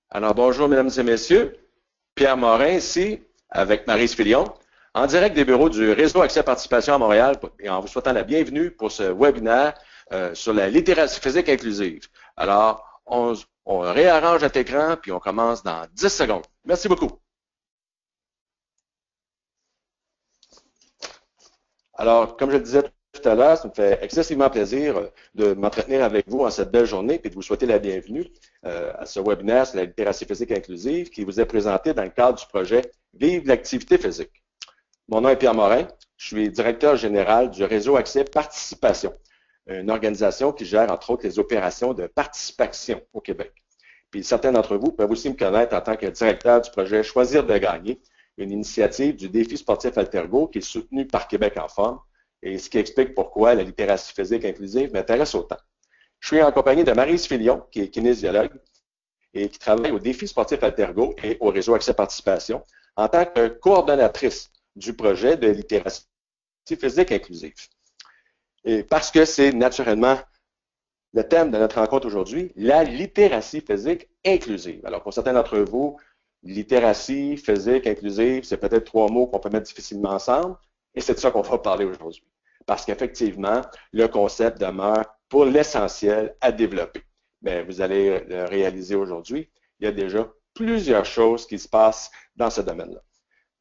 Alors, bonjour, mesdames et messieurs. Pierre Morin ici, avec Maryse Filion, en direct des bureaux du Réseau Accès Participation à Montréal, et en vous souhaitant la bienvenue pour ce webinaire sur la littératie physique inclusive. Alors, on réarrange notre écran, puis on commence dans 10 secondes. Merci beaucoup. Alors, comme je le disais tout à l'heure, ça me fait excessivement plaisir de m'entretenir avec vous en cette belle journée et de vous souhaiter la bienvenue à ce webinaire sur la littératie physique inclusive qui vous est présenté dans le cadre du projet Vive l'activité physique. Mon nom est Pierre Morin, je suis directeur général du Réseau Accès Participation, une organisation qui gère entre autres les opérations de participation au Québec. Puis certains d'entre vous peuvent aussi me connaître en tant que directeur du projet Choisir de gagner, une initiative du défi sportif Altergo qui est soutenue par Québec en forme et ce qui explique pourquoi la littératie physique inclusive m'intéresse autant. Je suis en compagnie de Maryse Filion, qui est kinésiologue et qui travaille au défi sportif Altergo et au réseau Accès Participation en tant que coordonnatrice du projet de littératie physique inclusive. Et parce que c'est naturellement le thème de notre rencontre aujourd'hui, la littératie physique inclusive. Alors, pour certains d'entre vous, littératie physique inclusive, c'est peut-être trois mots qu'on peut mettre difficilement ensemble, et c'est de ça qu'on va parler aujourd'hui. Parce qu'effectivement, le concept demeure pour l'essentiel à développer. Mais vous allez le réaliser aujourd'hui, il y a déjà plusieurs choses qui se passent dans ce domaine-là.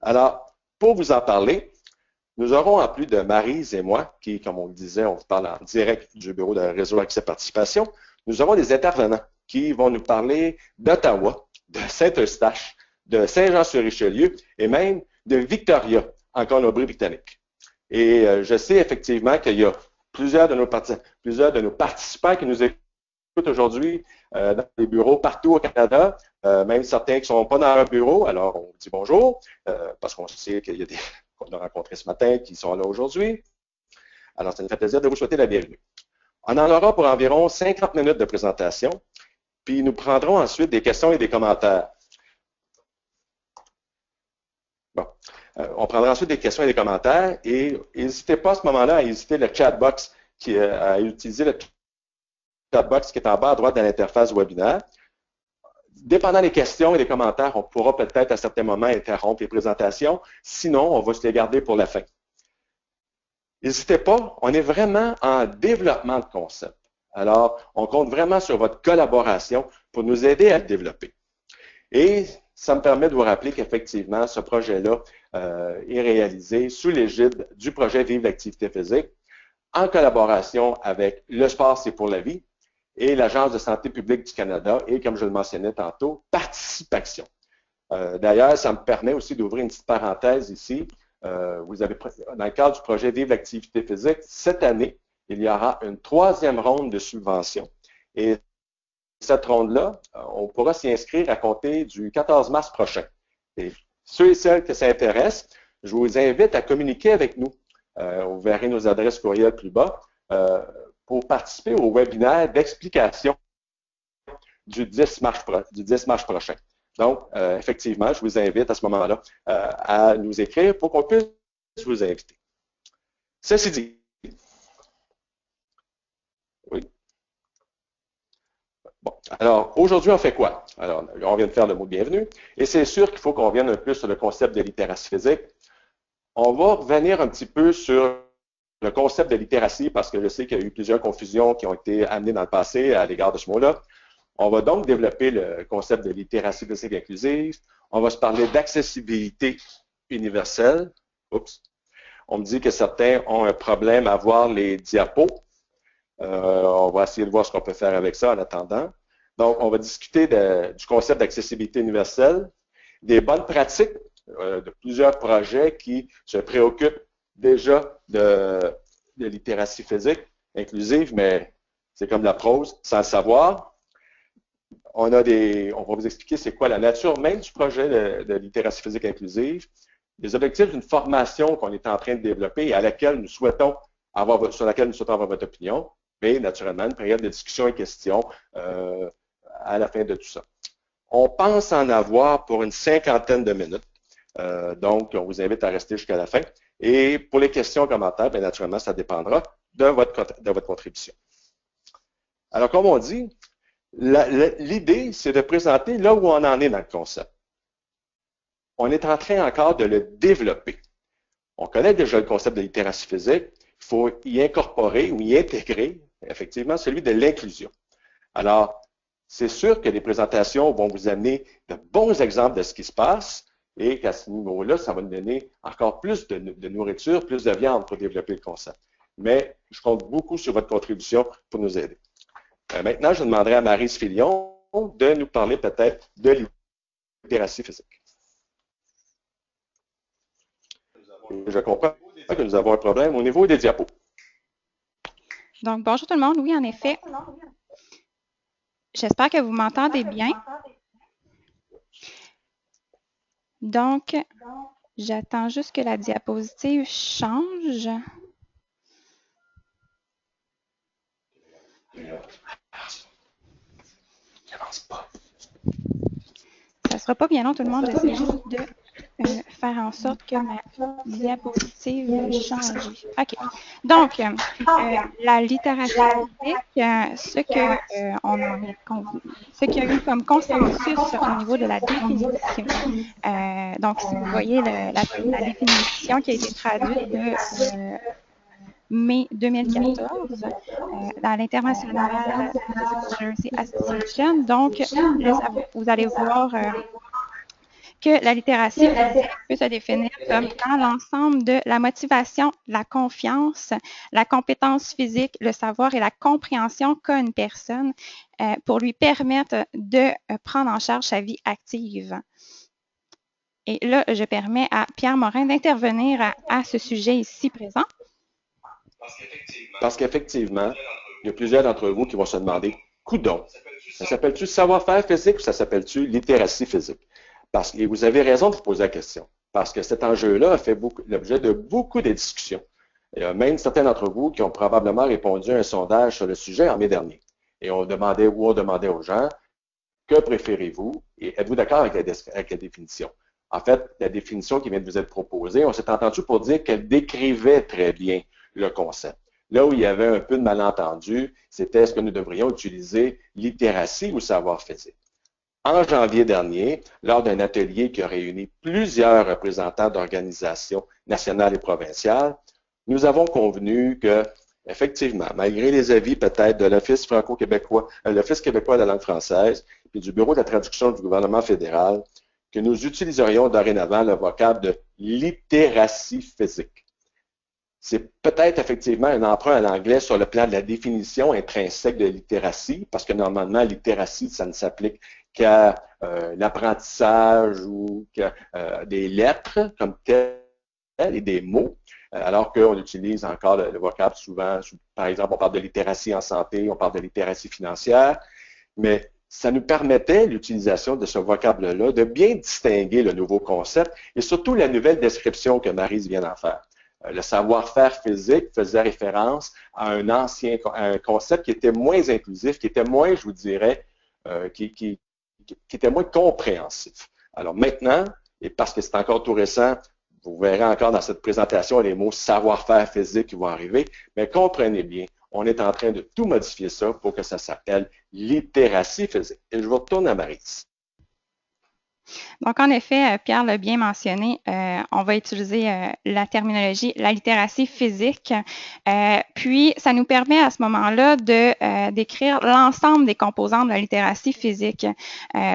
Alors, pour vous en parler, nous aurons en plus de Maryse et moi, qui, comme on le disait, on vous parle en direct du bureau de Réseau Accès Participation, nous aurons des intervenants qui vont nous parler d'Ottawa, de Saint-Eustache, de Saint-Jean-sur-Richelieu et même de Victoria, en Colombie-Britannique. Et je sais effectivement qu'il y a plusieurs de nos participants qui nous écoutent aujourd'hui dans des bureaux partout au Canada, même certains qui ne sont pas dans leur bureau. Alors, on dit bonjour, parce qu'on sait qu'il y a des qu'on a rencontrés ce matin qui sont là aujourd'hui. Alors, ça nous fait plaisir de vous souhaiter la bienvenue. On en aura pour environ 50 minutes de présentation, puis nous prendrons ensuite des questions et des commentaires. Bon. On prendra ensuite des questions et des commentaires et n'hésitez pas à ce moment-là à utiliser le chat box qui est en bas à droite de l'interface webinaire. Dépendant des questions et des commentaires, on pourra peut-être à certains moments interrompre les présentations. Sinon, on va se les garder pour la fin. N'hésitez pas, on est vraiment en développement de concept. Alors, on compte vraiment sur votre collaboration pour nous aider à le développer. Et ça me permet de vous rappeler qu'effectivement, ce projet-là est réalisé sous l'égide du projet Vive l'activité physique en collaboration avec Le Sport, c'est pour la vie et l'Agence de santé publique du Canada et, comme je le mentionnais tantôt, Participation. D'ailleurs, ça me permet aussi d'ouvrir une petite parenthèse ici. Vous avez, dans le cadre du projet Vive l'activité physique, cette année, il y aura une troisième ronde de subventions. Et cette ronde-là, on pourra s'y inscrire à compter du 14 mars prochain. Et ceux et celles que ça intéresse, je vous invite à communiquer avec nous. Vous verrez nos adresses courriel plus bas pour participer au webinaire d'explication du 10 mars prochain. Donc, effectivement, je vous invite à ce moment-là à nous écrire pour qu'on puisse vous inviter. Ceci dit, oui. Bon, alors, aujourd'hui, on fait quoi? Alors, on vient de faire le mot de bienvenue, et c'est sûr qu'il faut qu'on revienne un peu sur le concept de littératie physique. On va revenir un petit peu sur le concept de littératie, parce que je sais qu'il y a eu plusieurs confusions qui ont été amenées dans le passé à l'égard de ce mot-là. On va donc développer le concept de littératie physique inclusive. On va se parler d'accessibilité universelle. Oups. On me dit que certains ont un problème à voir les diapos. On va essayer de voir ce qu'on peut faire avec ça en attendant. Donc, on va discuter du concept d'accessibilité universelle, des bonnes pratiques de plusieurs projets qui se préoccupent déjà de littératie physique inclusive, mais c'est comme la prose, sans le savoir. On va vous expliquer c'est quoi la nature même du projet de littératie physique inclusive, les objectifs d'une formation qu'on est en train de développer et sur laquelle nous souhaitons avoir votre opinion, mais naturellement une période de discussion et questions à la fin de tout ça. On pense en avoir pour une 50aine de minutes, donc on vous invite à rester jusqu'à la fin. Et pour les questions et commentaires, bien naturellement, ça dépendra de votre contribution. Alors, comme on dit, L'idée, c'est de présenter là où on en est dans le concept. On est en train encore de le développer. On connaît déjà le concept de littératie physique. Il faut y incorporer ou y intégrer, effectivement, celui de l'inclusion. Alors, c'est sûr que les présentations vont vous amener de bons exemples de ce qui se passe et qu'à ce niveau-là, ça va nous donner encore plus de nourriture, plus de viande pour développer le concept. Mais je compte beaucoup sur votre contribution pour nous aider. Maintenant, je demanderai à Maryse Filion de nous parler peut-être de littératie physique. Je comprends que nous avons un problème au niveau des diapos. Donc, bonjour tout le monde. Oui, en effet. J'espère que vous m'entendez bien. Donc, j'attends juste que la diapositive change. Ça ne sera pas bien long, tout le monde. J'essaie juste de faire en sorte que ma diapositive change. OK. Donc, la littératie physique, ce qu'il y a eu comme consensus au niveau de la définition. Donc, si vous voyez la définition qui a été traduite de mai 2014 dans l'International Literacy Association. Donc, vous allez voir que la littératie peut se définir comme dans l'ensemble de la motivation, la confiance, la compétence physique, le savoir et la compréhension qu'a une personne pour lui permettre de prendre en charge sa vie active. Et là, je permets à Pierre Morin d'intervenir à ce sujet ici présent. Parce qu'effectivement, il y a plusieurs d'entre vous qui vont se demander, coudon, ça s'appelle-tu savoir-faire physique ou ça s'appelle-tu littératie physique? Et vous avez raison de vous poser la question, parce que cet enjeu-là a fait l'objet de beaucoup de discussions. Il y a même certains d'entre vous qui ont probablement répondu à un sondage sur le sujet en mai dernier. Et on demandait aux gens, que préférez-vous? Et êtes-vous d'accord avec la définition? En fait, la définition qui vient de vous être proposée, on s'est entendu pour dire qu'elle décrivait très bien le concept. Là où il y avait un peu de malentendu, c'était est-ce que nous devrions utiliser littératie ou savoir physique. En janvier dernier, lors d'un atelier qui a réuni plusieurs représentants d'organisations nationales et provinciales, nous avons convenu que, effectivement, malgré les avis peut-être de l'Office franco-québécois, l'Office québécois de la langue française et du Bureau de la traduction du gouvernement fédéral, que nous utiliserions dorénavant le vocable de littératie physique. C'est peut-être effectivement un emprunt à l'anglais sur le plan de la définition intrinsèque de littératie, parce que normalement, littératie, ça ne s'applique qu'à l'apprentissage ou qu'à des lettres comme telles et des mots, alors qu'on utilise encore le vocable souvent, par exemple, on parle de littératie en santé, on parle de littératie financière, mais ça nous permettait, l'utilisation de ce vocable-là, de bien distinguer le nouveau concept et surtout la nouvelle description que Maryse vient d'en faire. Le savoir-faire physique faisait référence à un concept qui était moins inclusif, qui était moins, je vous dirais, qui était moins compréhensif. Alors maintenant, et parce que c'est encore tout récent, vous verrez encore dans cette présentation les mots savoir-faire physique qui vont arriver, mais comprenez bien, on est en train de tout modifier ça pour que ça s'appelle littératie physique. Et je vous retourne à Maryse. Donc, en effet, Pierre l'a bien mentionné, on va utiliser la terminologie, la littératie physique. Puis, ça nous permet à ce moment-là de décrire l'ensemble des composants de la littératie physique.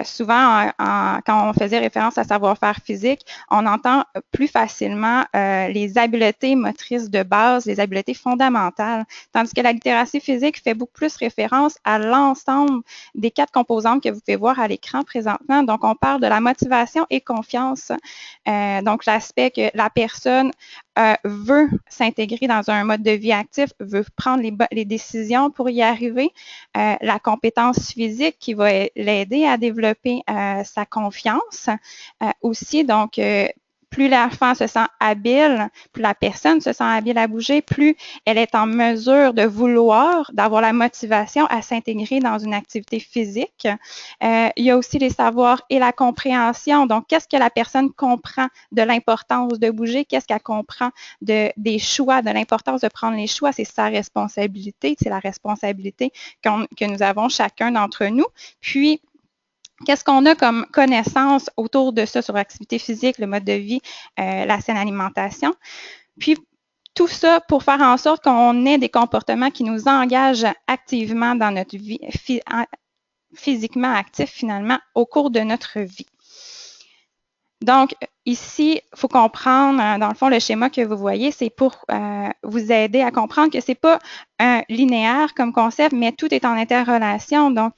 Souvent, quand on faisait référence à savoir-faire physique, on entend plus facilement les habiletés motrices de base, les habiletés fondamentales, tandis que la littératie physique fait beaucoup plus référence à l'ensemble des 4 composantes que vous pouvez voir à l'écran présentement. Donc, on parle de la motivation et confiance. Donc, l'aspect que la personne veut s'intégrer dans un mode de vie actif, veut prendre les décisions pour y arriver. La compétence physique qui va l'aider à développer sa confiance. Aussi, donc, plus l'enfant se sent habile, plus la personne se sent habile à bouger, plus elle est en mesure de vouloir, d'avoir la motivation à s'intégrer dans une activité physique. Il y a aussi les savoirs et la compréhension. Donc, qu'est-ce que la personne comprend de l'importance de bouger? Qu'est-ce qu'elle comprend des choix, de l'importance de prendre les choix? C'est sa responsabilité, c'est la responsabilité que nous avons chacun d'entre nous. Puis, qu'est-ce qu'on a comme connaissance autour de ça sur l'activité physique, le mode de vie, la saine alimentation? Puis, tout ça pour faire en sorte qu'on ait des comportements qui nous engagent activement dans notre vie, physiquement actifs finalement, au cours de notre vie. Donc, ici, il faut comprendre, dans le fond, le schéma que vous voyez, c'est pour vous aider à comprendre que ce n'est pas un linéaire comme concept, mais tout est en interrelation. Donc,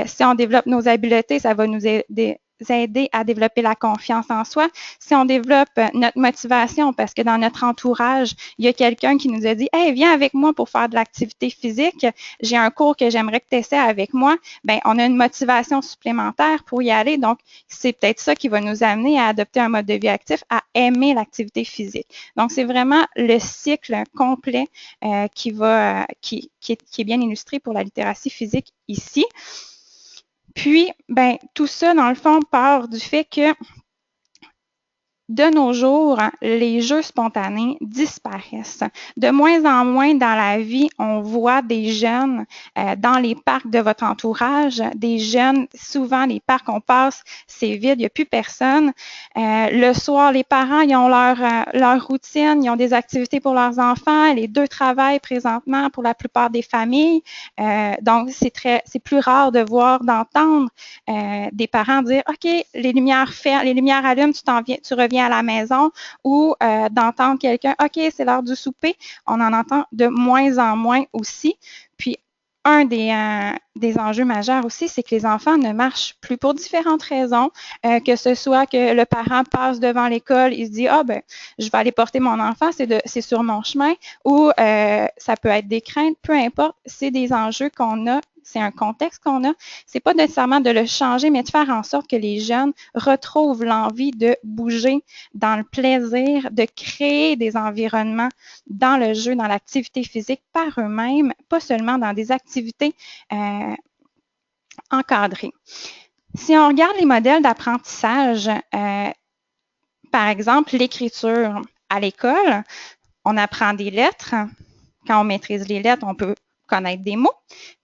si on développe nos habiletés, ça va nous aider à développer la confiance en soi. Si on développe notre motivation, parce que dans notre entourage, il y a quelqu'un qui nous a dit « Hey, viens avec moi pour faire de l'activité physique. J'ai un cours que j'aimerais que tu essaies avec moi. » Bien, on a une motivation supplémentaire pour y aller. Donc, c'est peut-être ça qui va nous amener à adopter un mode de vie actif, à aimer l'activité physique. Donc, c'est vraiment le cycle complet qui est bien illustré pour la littératie physique ici. Puis, ben, tout ça, dans le fond, part du fait que de nos jours, les jeux spontanés disparaissent. De moins en moins dans la vie, on voit des jeunes dans les parcs de votre entourage, des jeunes, souvent les parcs on passe, c'est vide, il n'y a plus personne. Le soir, les parents, ils ont leur routine, ils ont des activités pour leurs enfants, les deux travaillent présentement pour la plupart des familles. Donc, c'est plus rare de voir, d'entendre des parents dire « OK, les lumières allument, tu reviens à la maison » ou d'entendre quelqu'un « OK, c'est l'heure du souper ». On en entend de moins en moins aussi. Puis, un des enjeux majeurs aussi, c'est que les enfants ne marchent plus pour différentes raisons, que ce soit que le parent passe devant l'école, il se dit « Ah, ben, je vais aller porter mon enfant, c'est sur mon chemin » ou ça peut être des craintes, peu importe, c'est des enjeux qu'on a. C'est un contexte qu'on a. C'est pas nécessairement de le changer, mais de faire en sorte que les jeunes retrouvent l'envie de bouger dans le plaisir, de créer des environnements dans le jeu, dans l'activité physique par eux-mêmes, pas seulement dans des activités encadrées. Si on regarde les modèles d'apprentissage, par exemple, l'écriture à l'école, on apprend des lettres. Quand on maîtrise les lettres, on peut connaître des mots.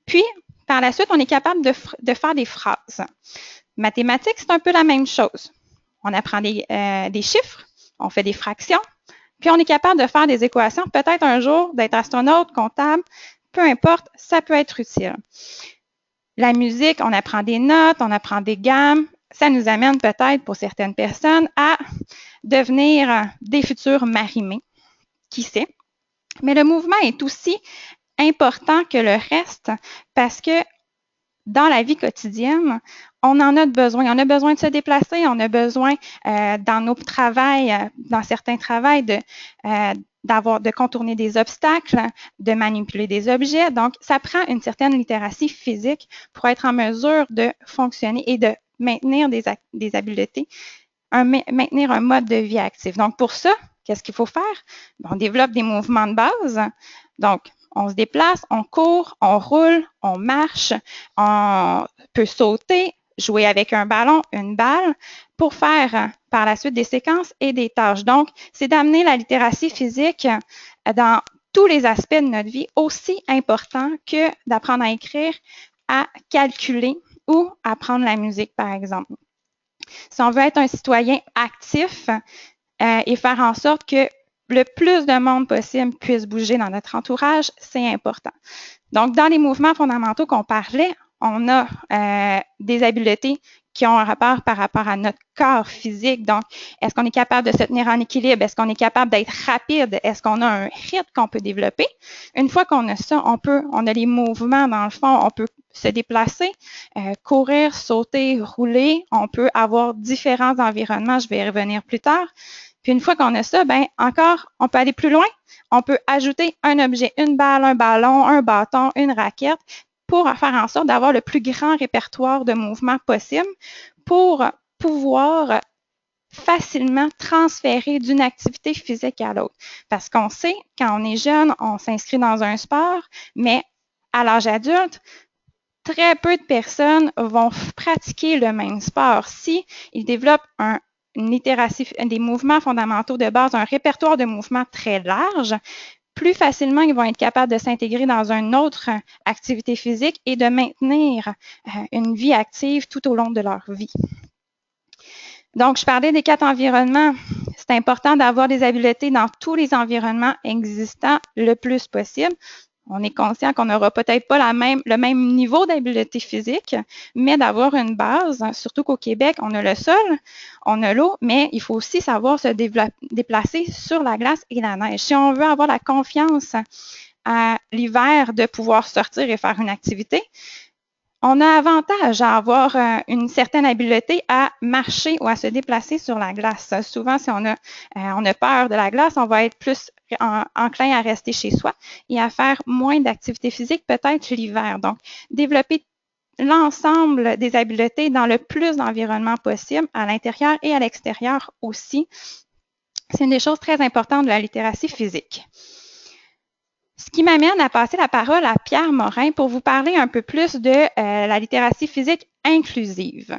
Puis, par la suite, on est capable de faire des phrases. Mathématiques, c'est un peu la même chose. On apprend des chiffres, on fait des fractions, puis on est capable de faire des équations. Peut-être un jour d'être astronaute, comptable, peu importe, ça peut être utile. La musique, on apprend des notes, on apprend des gammes. Ça nous amène peut-être, pour certaines personnes, à devenir des futurs marimés. Qui sait? Mais le mouvement est aussi important que le reste parce que dans la vie quotidienne, on en a besoin. On a besoin de se déplacer, on a besoin dans nos travails, dans certains travails, de contourner des obstacles, de manipuler des objets. Donc, ça prend une certaine littératie physique pour être en mesure de fonctionner et de maintenir des habiletés, maintenir un mode de vie actif. Donc, pour ça, qu'est-ce qu'il faut faire? On développe des mouvements de base. Donc, on se déplace, on court, on roule, on marche, on peut sauter, jouer avec un ballon, une balle, pour faire par la suite des séquences et des tâches. Donc, c'est d'amener la littératie physique dans tous les aspects de notre vie, aussi important que d'apprendre à écrire, à calculer ou apprendre la musique, par exemple. Si on veut être un citoyen actif et faire en sorte que le plus de monde possible puisse bouger dans notre entourage, c'est important. Donc, dans les mouvements fondamentaux qu'on parlait, on a des habiletés qui ont un rapport par rapport à notre corps physique. Donc, est-ce qu'on est capable de se tenir en équilibre? Est-ce qu'on est capable d'être rapide? Est-ce qu'on a un rythme qu'on peut développer? Une fois qu'on a ça, on a les mouvements dans le fond, on peut se déplacer, courir, sauter, rouler. On peut avoir différents environnements. Je vais y revenir plus tard. Puis une fois qu'on a ça, ben encore, on peut aller plus loin. On peut ajouter un objet, une balle, un ballon, un bâton, une raquette pour faire en sorte d'avoir le plus grand répertoire de mouvements possible pour pouvoir facilement transférer d'une activité physique à l'autre. Parce qu'on sait, quand on est jeune, on s'inscrit dans un sport, mais à l'âge adulte, très peu de personnes vont pratiquer le même sport. Si ils développent une littératie, des mouvements fondamentaux de base, un répertoire de mouvements très large, plus facilement ils vont être capables de s'intégrer dans une autre activité physique et de maintenir une vie active tout au long de leur vie. Donc, je parlais des 4 environnements. C'est important d'avoir des habiletés dans tous les environnements existants le plus possible. On est conscient qu'on n'aura peut-être pas le même niveau d'habileté physique, mais d'avoir une base, surtout qu'au Québec, on a le sol, on a l'eau, mais il faut aussi savoir se déplacer sur la glace et la neige. Si on veut avoir la confiance à l'hiver de pouvoir sortir et faire une activité, on a avantage à avoir une certaine habileté à marcher ou à se déplacer sur la glace. Souvent, si on a peur de la glace, on va être plus enclin à rester chez soi et à faire moins d'activité physique, peut-être l'hiver. Donc, développer l'ensemble des habiletés dans le plus d'environnements possible, à l'intérieur et à l'extérieur aussi. C'est une des choses très importantes de la littératie physique. Ce qui m'amène à passer la parole à Pierre Morin pour vous parler un peu plus de la littératie physique inclusive.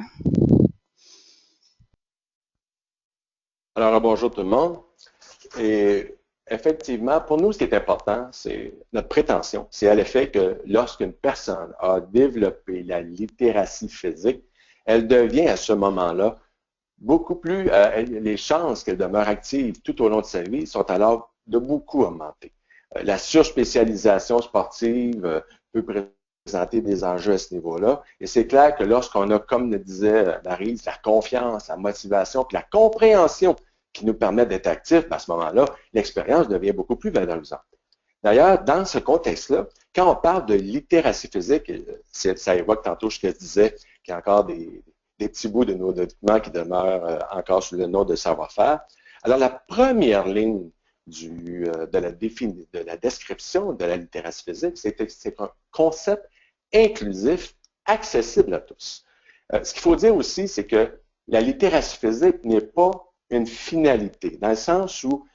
Alors, bonjour tout le monde. Et effectivement, pour nous, ce qui est important, c'est notre prétention. C'est à l'effet que lorsqu'une personne a développé la littératie physique, elle devient à ce moment-là beaucoup plus, les chances qu'elle demeure active tout au long de sa vie sont alors de beaucoup augmenter. La surspécialisation sportive peut présenter des enjeux à ce niveau-là. Et c'est clair que lorsqu'on a, comme le disait Maryse, la confiance, la motivation, puis la compréhension qui nous permet d'être actifs, à ce moment-là, l'expérience devient beaucoup plus valorisante. D'ailleurs, dans ce contexte-là, quand on parle de littératie physique, ça évoque tantôt ce que je disais, qu'il y a encore des petits bouts de nos documents qui demeurent encore sous le nom de savoir-faire. Alors, la première ligne de la description de la littératie physique, c'est un concept inclusif, accessible à tous. Ce qu'il faut dire aussi, c'est que la littératie physique n'est pas une finalité, dans le sens où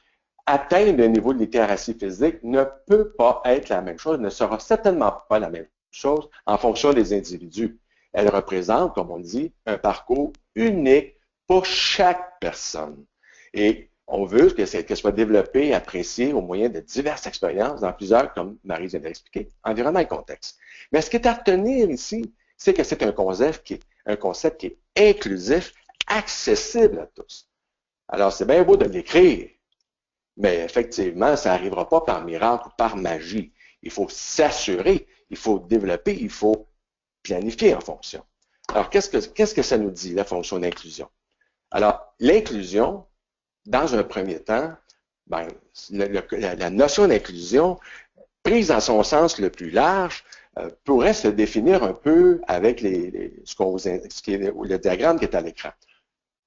atteindre le niveau de littératie physique ne peut pas être la même chose, ne sera certainement pas la même chose en fonction des individus. Elle représente, comme on dit, un parcours unique pour chaque personne. Et on veut qu'elle soit développée et appréciée au moyen de diverses expériences dans plusieurs, comme Marie vient d'expliquer, environnement et contexte. Mais ce qui est à retenir ici, c'est que c'est un concept qui est inclusif, accessible à tous. Alors, c'est bien beau de l'écrire, mais effectivement, ça n'arrivera pas par miracle ou par magie. Il faut s'assurer, il faut développer, il faut planifier en fonction. Alors, qu'est-ce que ça nous dit, la fonction d'inclusion? Alors, l'inclusion, dans un premier temps, ben, la notion d'inclusion, prise dans son sens le plus large, pourrait se définir un peu avec le diagramme qui est à l'écran.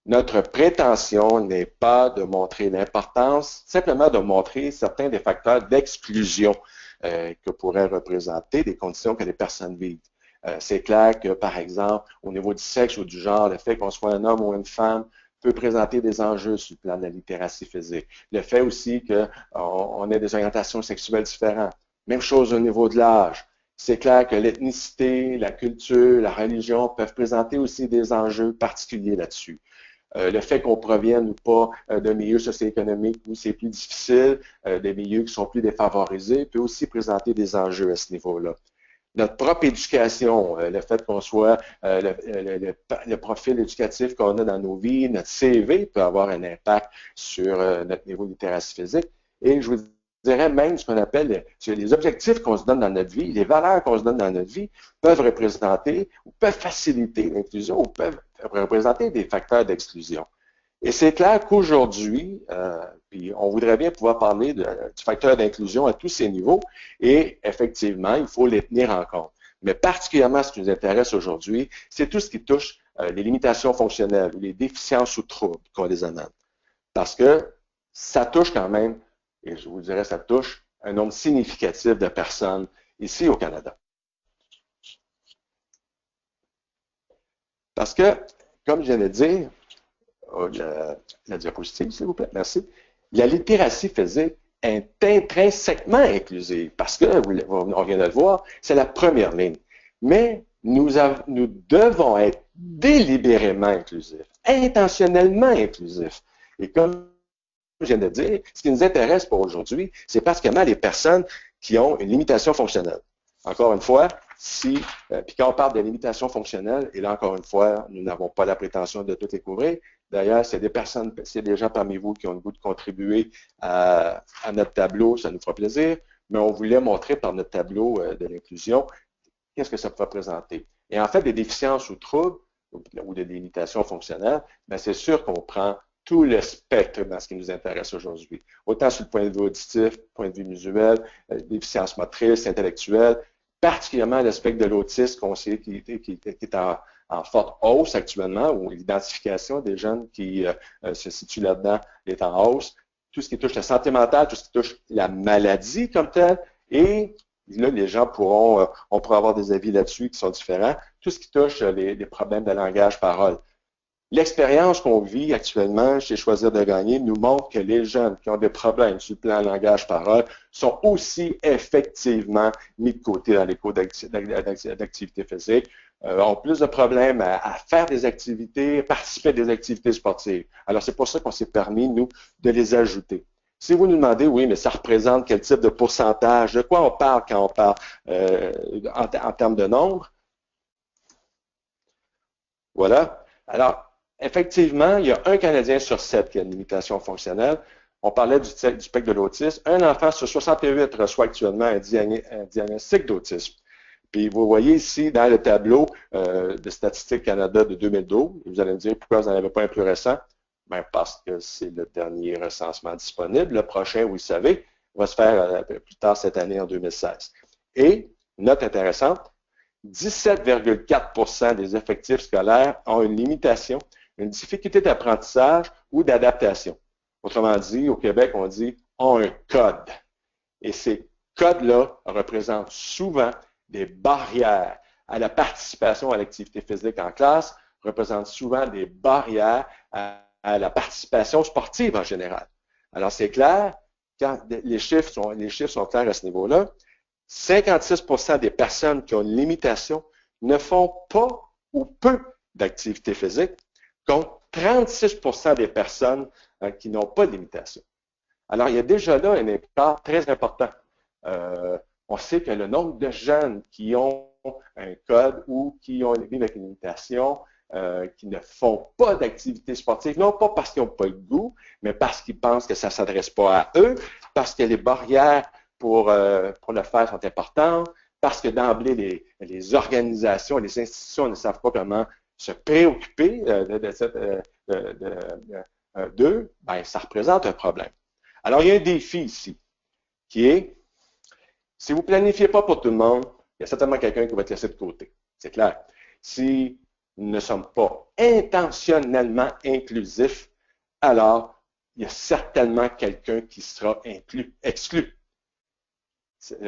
Notre prétention n'est pas de montrer l'importance, simplement de montrer certains des facteurs d'exclusion que pourraient représenter des conditions que les personnes vivent. C'est clair que, par exemple, au niveau du sexe ou du genre, le fait qu'on soit un homme ou une femme peut présenter des enjeux sur le plan de la littératie physique. Le fait aussi qu'on ait des orientations sexuelles différentes. Même chose au niveau de l'âge. C'est clair que l'ethnicité, la culture, la religion peuvent présenter aussi des enjeux particuliers là-dessus. Le fait qu'on provienne ou pas d'un milieu socio-économique où c'est plus difficile, des milieux qui sont plus défavorisés, peut aussi présenter des enjeux à ce niveau-là. Notre propre éducation, le fait qu'on soit, le profil éducatif qu'on a dans nos vies, notre CV peut avoir un impact sur notre niveau de littératie physique. Et je vous dirais même ce qu'on appelle les objectifs qu'on se donne dans notre vie, les valeurs qu'on se donne dans notre vie peuvent représenter ou peuvent faciliter l'inclusion ou peuvent représenter des facteurs d'exclusion. Et c'est clair qu'aujourd'hui, puis on voudrait bien pouvoir parler du facteur d'inclusion à tous ces niveaux et effectivement, il faut les tenir en compte. Mais particulièrement, ce qui nous intéresse aujourd'hui, c'est tout ce qui touche les limitations fonctionnelles ou les déficiences ou troubles qu'on les amène. Parce que ça touche quand même, et je vous dirais, ça touche un nombre significatif de personnes ici au Canada. Parce que, comme je viens de dire, la diapositive, s'il vous plaît. Merci. La littératie physique est intrinsèquement inclusive parce que, on vient de le voir, c'est la première ligne. Mais nous devons être délibérément inclusifs, intentionnellement inclusifs. Et comme je viens de dire, ce qui nous intéresse pour aujourd'hui, c'est particulièrement les personnes qui ont une limitation fonctionnelle. Encore une fois, puis quand on parle de limitation fonctionnelle, et là encore une fois, nous n'avons pas la prétention de tout les couvrir. D'ailleurs, c'est des gens parmi vous qui ont le goût de contribuer à notre tableau, ça nous fera plaisir, mais on voulait montrer par notre tableau de l'inclusion qu'est-ce que ça peut représenter. Et en fait, des déficiences ou troubles, ou des limitations fonctionnelles, bien, c'est sûr qu'on prend tout le spectre dans ce qui nous intéresse aujourd'hui. Autant sur le point de vue auditif, point de vue visuel, déficience motrice, intellectuelle, particulièrement le spectre de l'autisme qu'on sait qui est en forte hausse actuellement, ou l'identification des jeunes qui se situent là-dedans est en hausse. Tout ce qui touche la santé mentale, tout ce qui touche la maladie comme telle, et là, les gens on pourra avoir des avis là-dessus qui sont différents. Tout ce qui touche les problèmes de langage-parole. L'expérience qu'on vit actuellement chez Choisir de gagner nous montre que les jeunes qui ont des problèmes sur le plan langage-parole sont aussi effectivement mis de côté dans les cours d'activité physique, ont plus de problèmes à faire des activités, participer à des activités sportives. Alors, c'est pour ça qu'on s'est permis, nous, de les ajouter. Si vous nous demandez, oui, mais ça représente quel type de pourcentage, de quoi on parle quand on parle en termes de nombre? Voilà. Alors, effectivement, il y a un Canadien sur 7 qui a une limitation fonctionnelle. On parlait du spectre de l'autisme. Un enfant sur 68 reçoit actuellement un diagnostic d'autisme. Puis vous voyez ici dans le tableau de Statistique Canada de 2012, vous allez me dire pourquoi vous n'en avez pas un plus récent? Bien, parce que c'est le dernier recensement disponible. Le prochain, vous le savez, va se faire plus tard cette année en 2016. Et, note intéressante, 17,4% des effectifs scolaires ont une limitation, une difficulté d'apprentissage ou d'adaptation. Autrement dit, au Québec, on dit « ont un code ». Et ces codes-là représentent souvent des barrières à la participation à l'activité physique en classe, représentent souvent des barrières à la participation sportive en général. Alors, c'est clair, quand les chiffres sont clairs à ce niveau-là, 56% des personnes qui ont une limitation ne font pas ou peu d'activité physique, contre 36% des personnes qui n'ont pas de limitation. Alors, il y a déjà là un écart très important. On sait que le nombre de jeunes qui ont un code ou qui vivent avec une limitation, qui ne font pas d'activité sportive, non pas parce qu'ils n'ont pas le goût, mais parce qu'ils pensent que ça ne s'adresse pas à eux, parce que les barrières pour le faire sont importantes, parce que d'emblée, les organisations, les institutions ne savent pas comment se préoccuper d'eux, ben, ça représente un problème. Alors, il y a un défi ici, qui est, si vous ne planifiez pas pour tout le monde, il y a certainement quelqu'un qui va être laissé de côté. C'est clair. Si nous ne sommes pas intentionnellement inclusifs, alors il y a certainement quelqu'un qui sera exclu.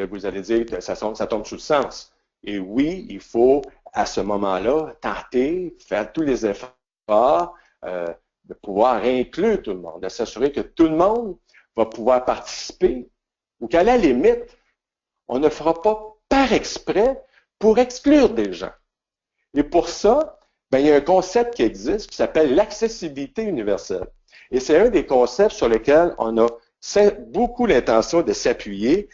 Vous allez dire que ça tombe sous le sens. Et oui, il faut, à ce moment-là, tenter, faire tous les efforts de pouvoir inclure tout le monde, de s'assurer que tout le monde va pouvoir participer ou qu'à la limite, on ne fera pas par exprès pour exclure des gens. Et pour ça, ben, il y a un concept qui existe qui s'appelle l'accessibilité universelle. Et c'est un des concepts sur lesquels on a beaucoup l'intention de s'appuyer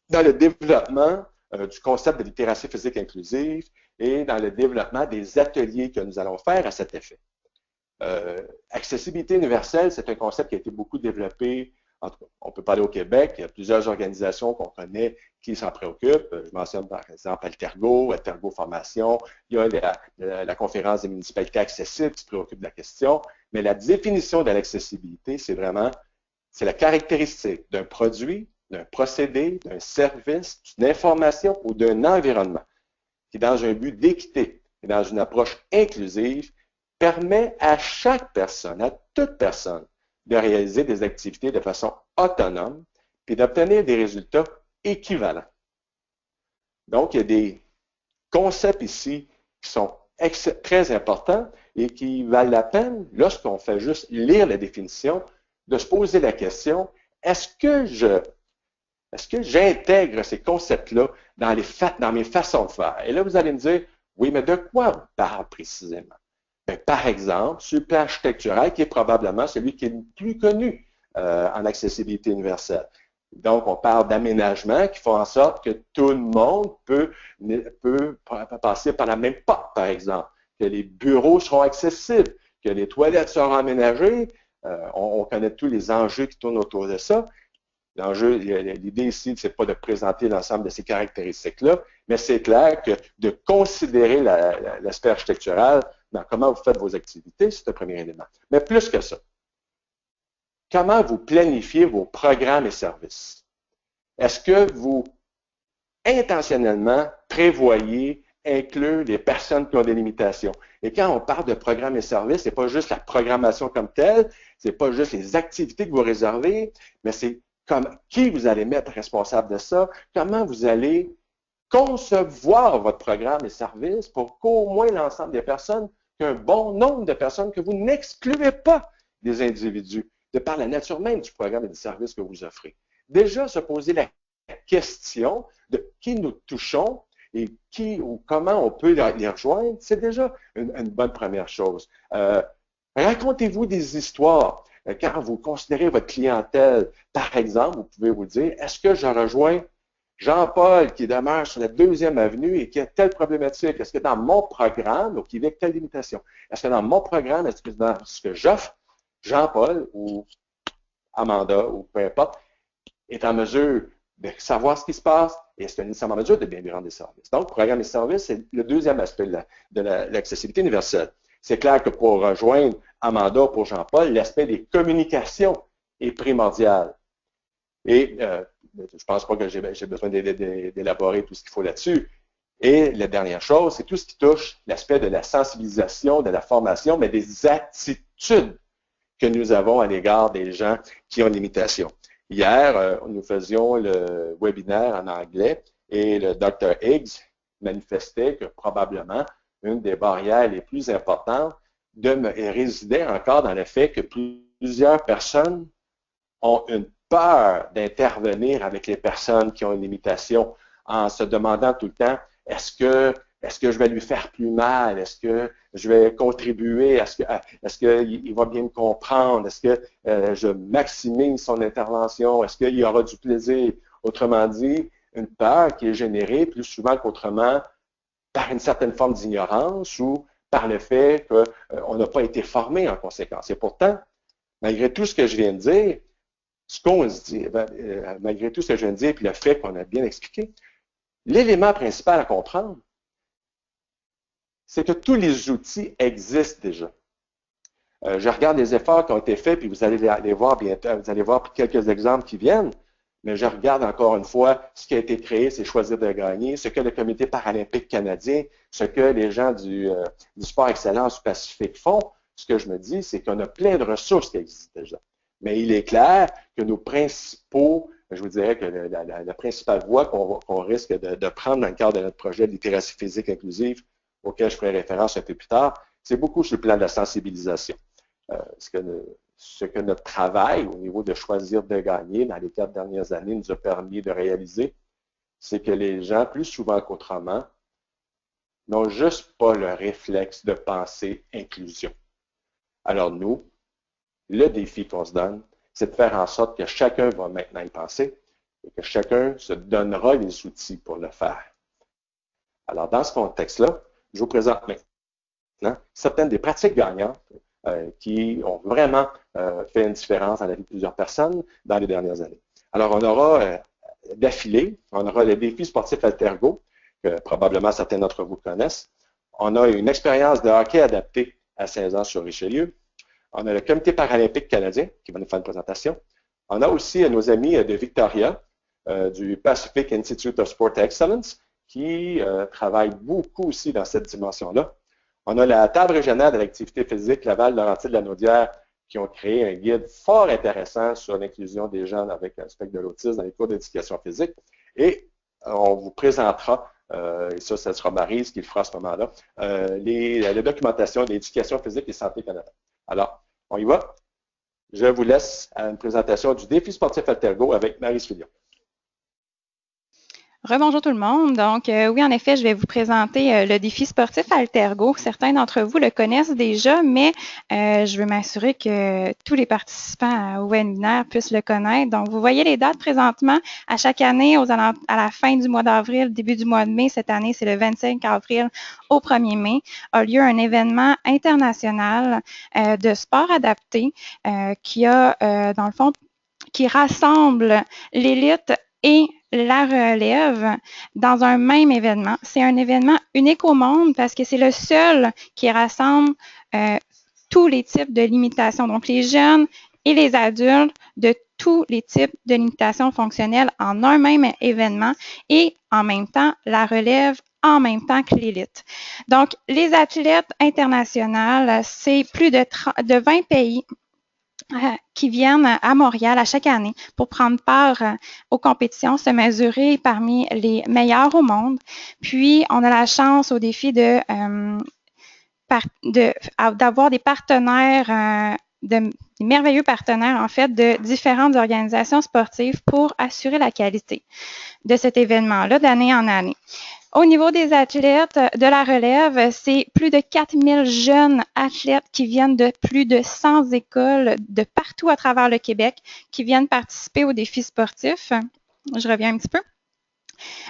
dans le développement du concept de littératie physique inclusive et dans le développement des ateliers que nous allons faire à cet effet. Accessibilité universelle, c'est un concept qui a été beaucoup développé. On peut parler au Québec, il y a plusieurs organisations qu'on connaît qui s'en préoccupent. Je mentionne par exemple Altergo Formation, il y a la conférence des municipalités accessibles qui se préoccupe de la question, mais la définition de l'accessibilité, c'est la caractéristique d'un produit, d'un procédé, d'un service, d'une information ou d'un environnement qui, dans un but d'équité et dans une approche inclusive, permet à chaque personne, à toute personne, de réaliser des activités de façon autonome et d'obtenir des résultats équivalents. Donc, il y a des concepts ici qui sont très importants et qui valent la peine, lorsqu'on fait juste lire la définition, de se poser la question, est-ce que j'intègre ces concepts-là dans mes façons de faire? Et là, vous allez me dire, oui, mais de quoi on parle précisément? Bien, par exemple, sur le plan architectural, qui est probablement celui qui est le plus connu en accessibilité universelle. Donc, on parle d'aménagement qui font en sorte que tout le monde peut passer par la même porte, par exemple, que les bureaux seront accessibles, que les toilettes seront aménagées. On connaît tous les enjeux qui tournent autour de ça. L'enjeu, l'idée ici, ce n'est pas de présenter l'ensemble de ces caractéristiques-là, mais c'est clair que de considérer l'aspect architectural dans comment vous faites vos activités, c'est un premier élément. Mais plus que ça, comment vous planifiez vos programmes et services? Est-ce que vous, intentionnellement, prévoyez inclure les personnes qui ont des limitations? Et quand on parle de programmes et services, ce n'est pas juste la programmation comme telle, ce n'est pas juste les activités que vous réservez, mais c'est qui vous allez mettre responsable de ça, comment vous allez concevoir votre programme et services pour qu'au moins l'ensemble des personnes, qu'un bon nombre de personnes, que vous n'excluez pas des individus, de par la nature même du programme et du service que vous offrez. Déjà, se poser la question de qui nous touchons et qui ou comment on peut les rejoindre, c'est déjà une bonne première chose. Racontez-vous des histoires. Quand vous considérez votre clientèle, par exemple, vous pouvez vous dire, est-ce que je rejoins Jean-Paul qui demeure sur la 2e avenue et qui a telle problématique? Est-ce que dans mon programme, ou qui vit avec telle limitation, est-ce que dans mon programme, est-ce que dans ce que j'offre, Jean-Paul ou Amanda ou peu importe, est en mesure de savoir ce qui se passe et est-ce qu'il est nécessairement en mesure de bien lui rendre des services? Donc, programme et services, c'est le deuxième aspect de l'accessibilité universelle. C'est clair que pour rejoindre Amanda, pour Jean-Paul, l'aspect des communications est primordial. Et je ne pense pas que j'ai besoin d'élaborer tout ce qu'il faut là-dessus. Et la dernière chose, c'est tout ce qui touche l'aspect de la sensibilisation, de la formation, mais des attitudes que nous avons à l'égard des gens qui ont une limitation. Hier, nous faisions le webinaire en anglais et le Dr. Higgs manifestait que probablement une des barrières les plus importantes résidait encore dans le fait que plusieurs personnes ont une peur d'intervenir avec les personnes qui ont une limitation en se demandant tout le temps, est-ce que je vais lui faire plus mal? Est-ce que je vais contribuer? Est-ce qu'il va bien me comprendre? Est-ce que je maximise son intervention? Est-ce qu'il y aura du plaisir? Autrement dit, une peur qui est générée plus souvent qu'autrement par une certaine forme d'ignorance ou par le fait qu'on n'a pas été formé en conséquence. Et pourtant, malgré tout ce que je viens de dire, ce qu'on se dit, malgré tout ce que je viens de dire, puis le fait qu'on a bien expliqué, l'élément principal à comprendre, c'est que tous les outils existent déjà. Je regarde les efforts qui ont été faits, puis vous allez les voir bientôt, vous allez voir quelques exemples qui viennent, mais je regarde encore une fois ce qui a été créé, c'est choisir de gagner, ce que le Comité paralympique canadien, ce que les gens du Sport Excellence du Pacifique font. Ce que je me dis, c'est qu'on a plein de ressources qui existent déjà. Mais il est clair que nos principaux, je vous dirais que la principale voie qu'on risque de prendre dans le cadre de notre projet de littératie physique inclusive, auquel je ferai référence un peu plus tard, c'est beaucoup sur le plan de la sensibilisation. Ce que notre travail au niveau de choisir de gagner dans les 4 dernières années nous a permis de réaliser, c'est que les gens, plus souvent qu'autrement, n'ont juste pas le réflexe de penser inclusion. Alors nous, le défi qu'on se donne, c'est de faire en sorte que chacun va maintenant y penser et que chacun se donnera les outils pour le faire. Alors dans ce contexte-là, je vous présente maintenant certaines des pratiques gagnantes qui ont vraiment fait une différence dans la vie de plusieurs personnes dans les dernières années. Alors, on aura d'affilée, on aura le défi sportif Altergo, que probablement certains d'entre vous connaissent. On a une expérience de hockey adaptée à Saint-Jean-sur-Richelieu. On a le Comité paralympique canadien qui va nous faire une présentation. On a aussi nos amis de Victoria, du Pacific Institute of Sport Excellence, qui travaillent beaucoup aussi dans cette dimension-là. On a la table régionale de l'activité physique Laval-Laurentides-Lanaudière qui ont créé un guide fort intéressant sur l'inclusion des gens avec un spectre de l'autisme dans les cours d'éducation physique. Et on vous présentera et ça sera Maryse qui le fera à ce moment-là, la documentation de l'éducation physique et santé Canada. Alors, on y va. Je vous laisse à une présentation du défi sportif Altergo avec Maryse Filion. Rebonjour tout le monde. Donc, oui, en effet, je vais vous présenter le défi sportif Altergo. Certains d'entre vous le connaissent déjà, mais je veux m'assurer que tous les participants au webinaire puissent le connaître. Donc, vous voyez les dates présentement. À chaque année, à la fin du mois d'avril, début du mois de mai, cette année, c'est le 25 avril au 1er mai, a lieu un événement international de sport adapté qui a, dans le fond, qui rassemble l'élite et la relève dans un même événement. C'est un événement unique au monde parce que c'est le seul qui rassemble tous les types de limitations, donc les jeunes et les adultes de tous les types de limitations fonctionnelles en un même événement et en même temps la relève en même temps que l'élite. Donc, les athlètes internationaux, c'est plus de 20 pays qui viennent à Montréal à chaque année pour prendre part aux compétitions, se mesurer parmi les meilleurs au monde. Puis, on a la chance au défi d'avoir des partenaires, des merveilleux partenaires, en fait, de différentes organisations sportives pour assurer la qualité de cet événement-là d'année en année. Au niveau des athlètes de la relève, c'est plus de 4000 jeunes athlètes qui viennent de plus de 100 écoles de partout à travers le Québec qui viennent participer aux défis sportifs. Je reviens un petit peu.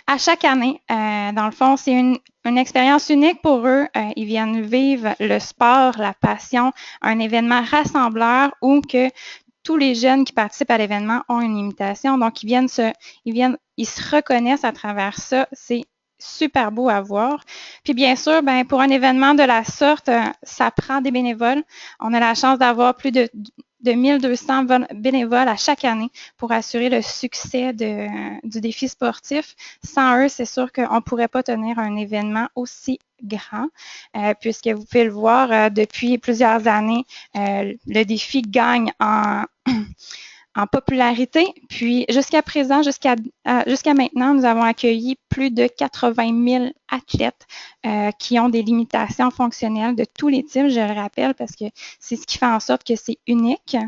À chaque année, dans le fond, c'est une expérience unique pour eux. Ils viennent vivre le sport, la passion, un événement rassembleur où que tous les jeunes qui participent à l'événement ont une limitation. Donc, ils se reconnaissent à travers ça. C'est super beau à voir. Puis bien sûr, ben, pour un événement de la sorte, ça prend des bénévoles. On a la chance d'avoir plus de 1200 bénévoles à chaque année pour assurer le succès du défi sportif. Sans eux, c'est sûr qu'on ne pourrait pas tenir un événement aussi grand, puisque vous pouvez le voir, depuis plusieurs années, le défi gagne en popularité. Puis jusqu'à présent, jusqu'à maintenant, nous avons accueilli plus de 80 000 athlètes qui ont des limitations fonctionnelles de tous les types, je le rappelle, parce que c'est ce qui fait en sorte que c'est unique.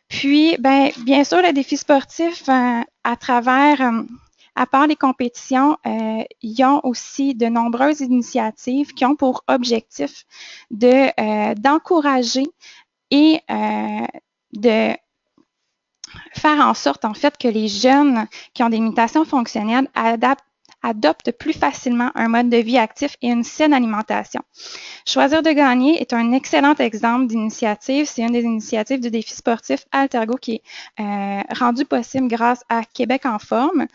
Puis, bien sûr, le défi sportif, à part les compétitions, ils ont aussi de nombreuses initiatives qui ont pour objectif d'encourager et de faire en sorte, en fait, que les jeunes qui ont des limitations fonctionnelles adoptent plus facilement un mode de vie actif et une saine alimentation. Choisir de gagner est un excellent exemple d'initiative. C'est une des initiatives du défi sportif Altergo qui est rendu possible grâce à Québec en forme.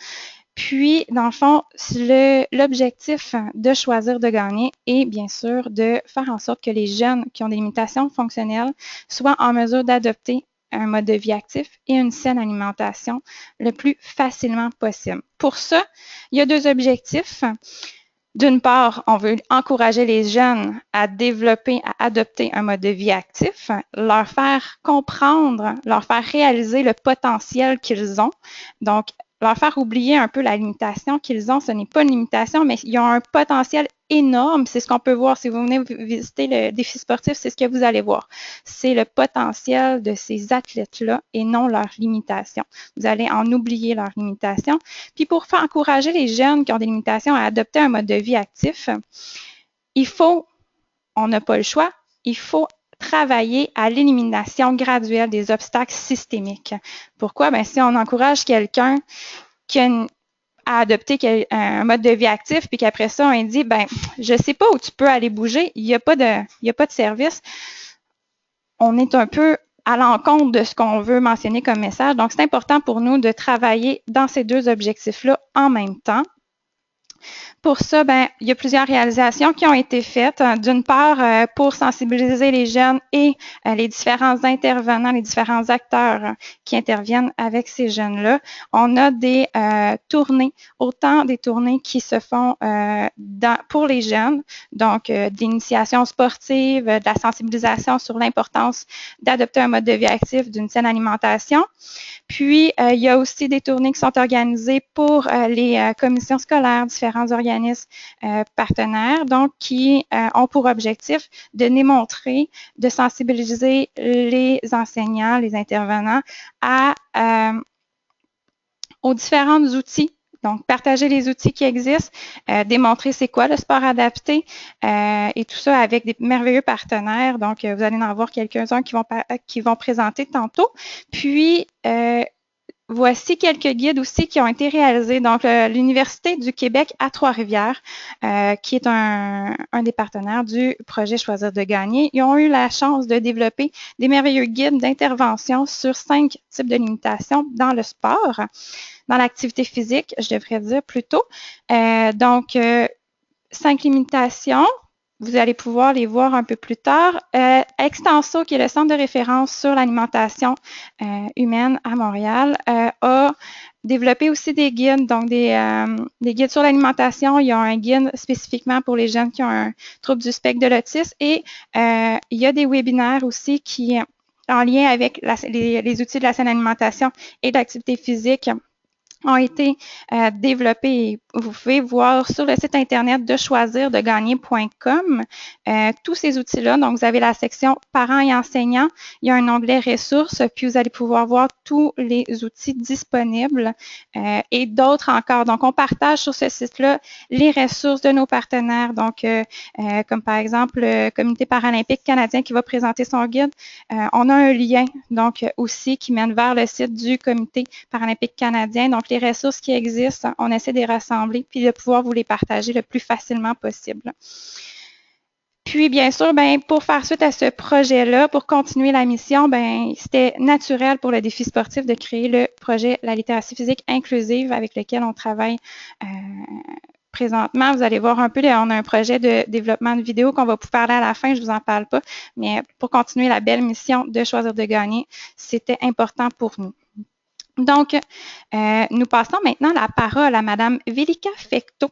Puis, dans le fond, l'objectif de choisir de gagner est bien sûr de faire en sorte que les jeunes qui ont des limitations fonctionnelles soient en mesure d'adopter un mode de vie actif et une saine alimentation le plus facilement possible. Pour ça, il y a deux objectifs. D'une part, on veut encourager les jeunes à développer, à adopter un mode de vie actif, leur faire comprendre, leur faire réaliser le potentiel qu'ils ont. Donc, leur faire oublier un peu la limitation qu'ils ont. Ce n'est pas une limitation, mais ils ont un potentiel énorme. C'est ce qu'on peut voir. Si vous venez visiter le défi sportif, c'est ce que vous allez voir. C'est le potentiel de ces athlètes-là et non leurs limitations. Vous allez en oublier leurs limitations. Puis pour faire encourager les jeunes qui ont des limitations à adopter un mode de vie actif, on n'a pas le choix, il faut travailler à l'élimination graduelle des obstacles systémiques. Pourquoi? Bien, si on encourage quelqu'un à adopter un mode de vie actif, puis qu'après ça, on dit, ben, je ne sais pas où tu peux aller bouger, il n'y a pas de service, on est un peu à l'encontre de ce qu'on veut mentionner comme message. Donc, c'est important pour nous de travailler dans ces deux objectifs-là en même temps. Pour ça, il y a plusieurs réalisations qui ont été faites. D'une part, pour sensibiliser les jeunes et les différents intervenants, les différents acteurs qui interviennent avec ces jeunes-là. On a des tournées, autant des tournées qui se font pour les jeunes, donc d'initiation sportive, de la sensibilisation sur l'importance d'adopter un mode de vie actif, d'une saine alimentation. Puis, il y a aussi des tournées qui sont organisées pour les commissions scolaires, différentes différents organismes partenaires, donc qui ont pour objectif de démontrer, de sensibiliser les enseignants, les intervenants aux différents outils. Donc, partager les outils qui existent, démontrer c'est quoi le sport adapté et tout ça avec des merveilleux partenaires. Donc, vous allez en avoir quelques-uns qui vont présenter tantôt. Puis, voici quelques guides aussi qui ont été réalisés. Donc, l'Université du Québec à Trois-Rivières, qui est un des partenaires du projet Choisir de gagner, ils ont eu la chance de développer des merveilleux guides d'intervention sur 5 types de limitations dans le sport, dans l'activité physique, je devrais dire plutôt. Donc, 5 limitations. Vous allez pouvoir les voir un peu plus tard. Extenso, qui est le centre de référence sur l'alimentation humaine à Montréal, a développé aussi des guides, donc des guides sur l'alimentation. Il y a un guide spécifiquement pour les jeunes qui ont un trouble du spectre de l'autisme et il y a des webinaires aussi qui, en lien avec les outils de la saine alimentation et de l'activité physique, ont été développés. Vous pouvez voir sur le site internet de choisirdegagner.com tous ces outils-là. Donc, vous avez la section parents et enseignants. Il y a un onglet ressources, puis vous allez pouvoir voir tous les outils disponibles et d'autres encore. Donc, on partage sur ce site-là les ressources de nos partenaires. Donc, comme par exemple le Comité paralympique canadien qui va présenter son guide. On a un lien, donc, aussi qui mène vers le site du Comité paralympique canadien. Donc, les ressources qui existent, on essaie de les rassembler puis de pouvoir vous les partager le plus facilement possible. Puis, bien sûr, pour faire suite à ce projet-là, pour continuer la mission, c'était naturel pour le défi sportif de créer le projet La littératie physique inclusive avec lequel on travaille présentement. Vous allez voir un peu, on a un projet de développement de vidéo qu'on va vous parler à la fin, je ne vous en parle pas, mais pour continuer la belle mission de Choisir de gagner, c'était important pour nous. Donc, nous passons maintenant la parole à Madame Velika Fecteau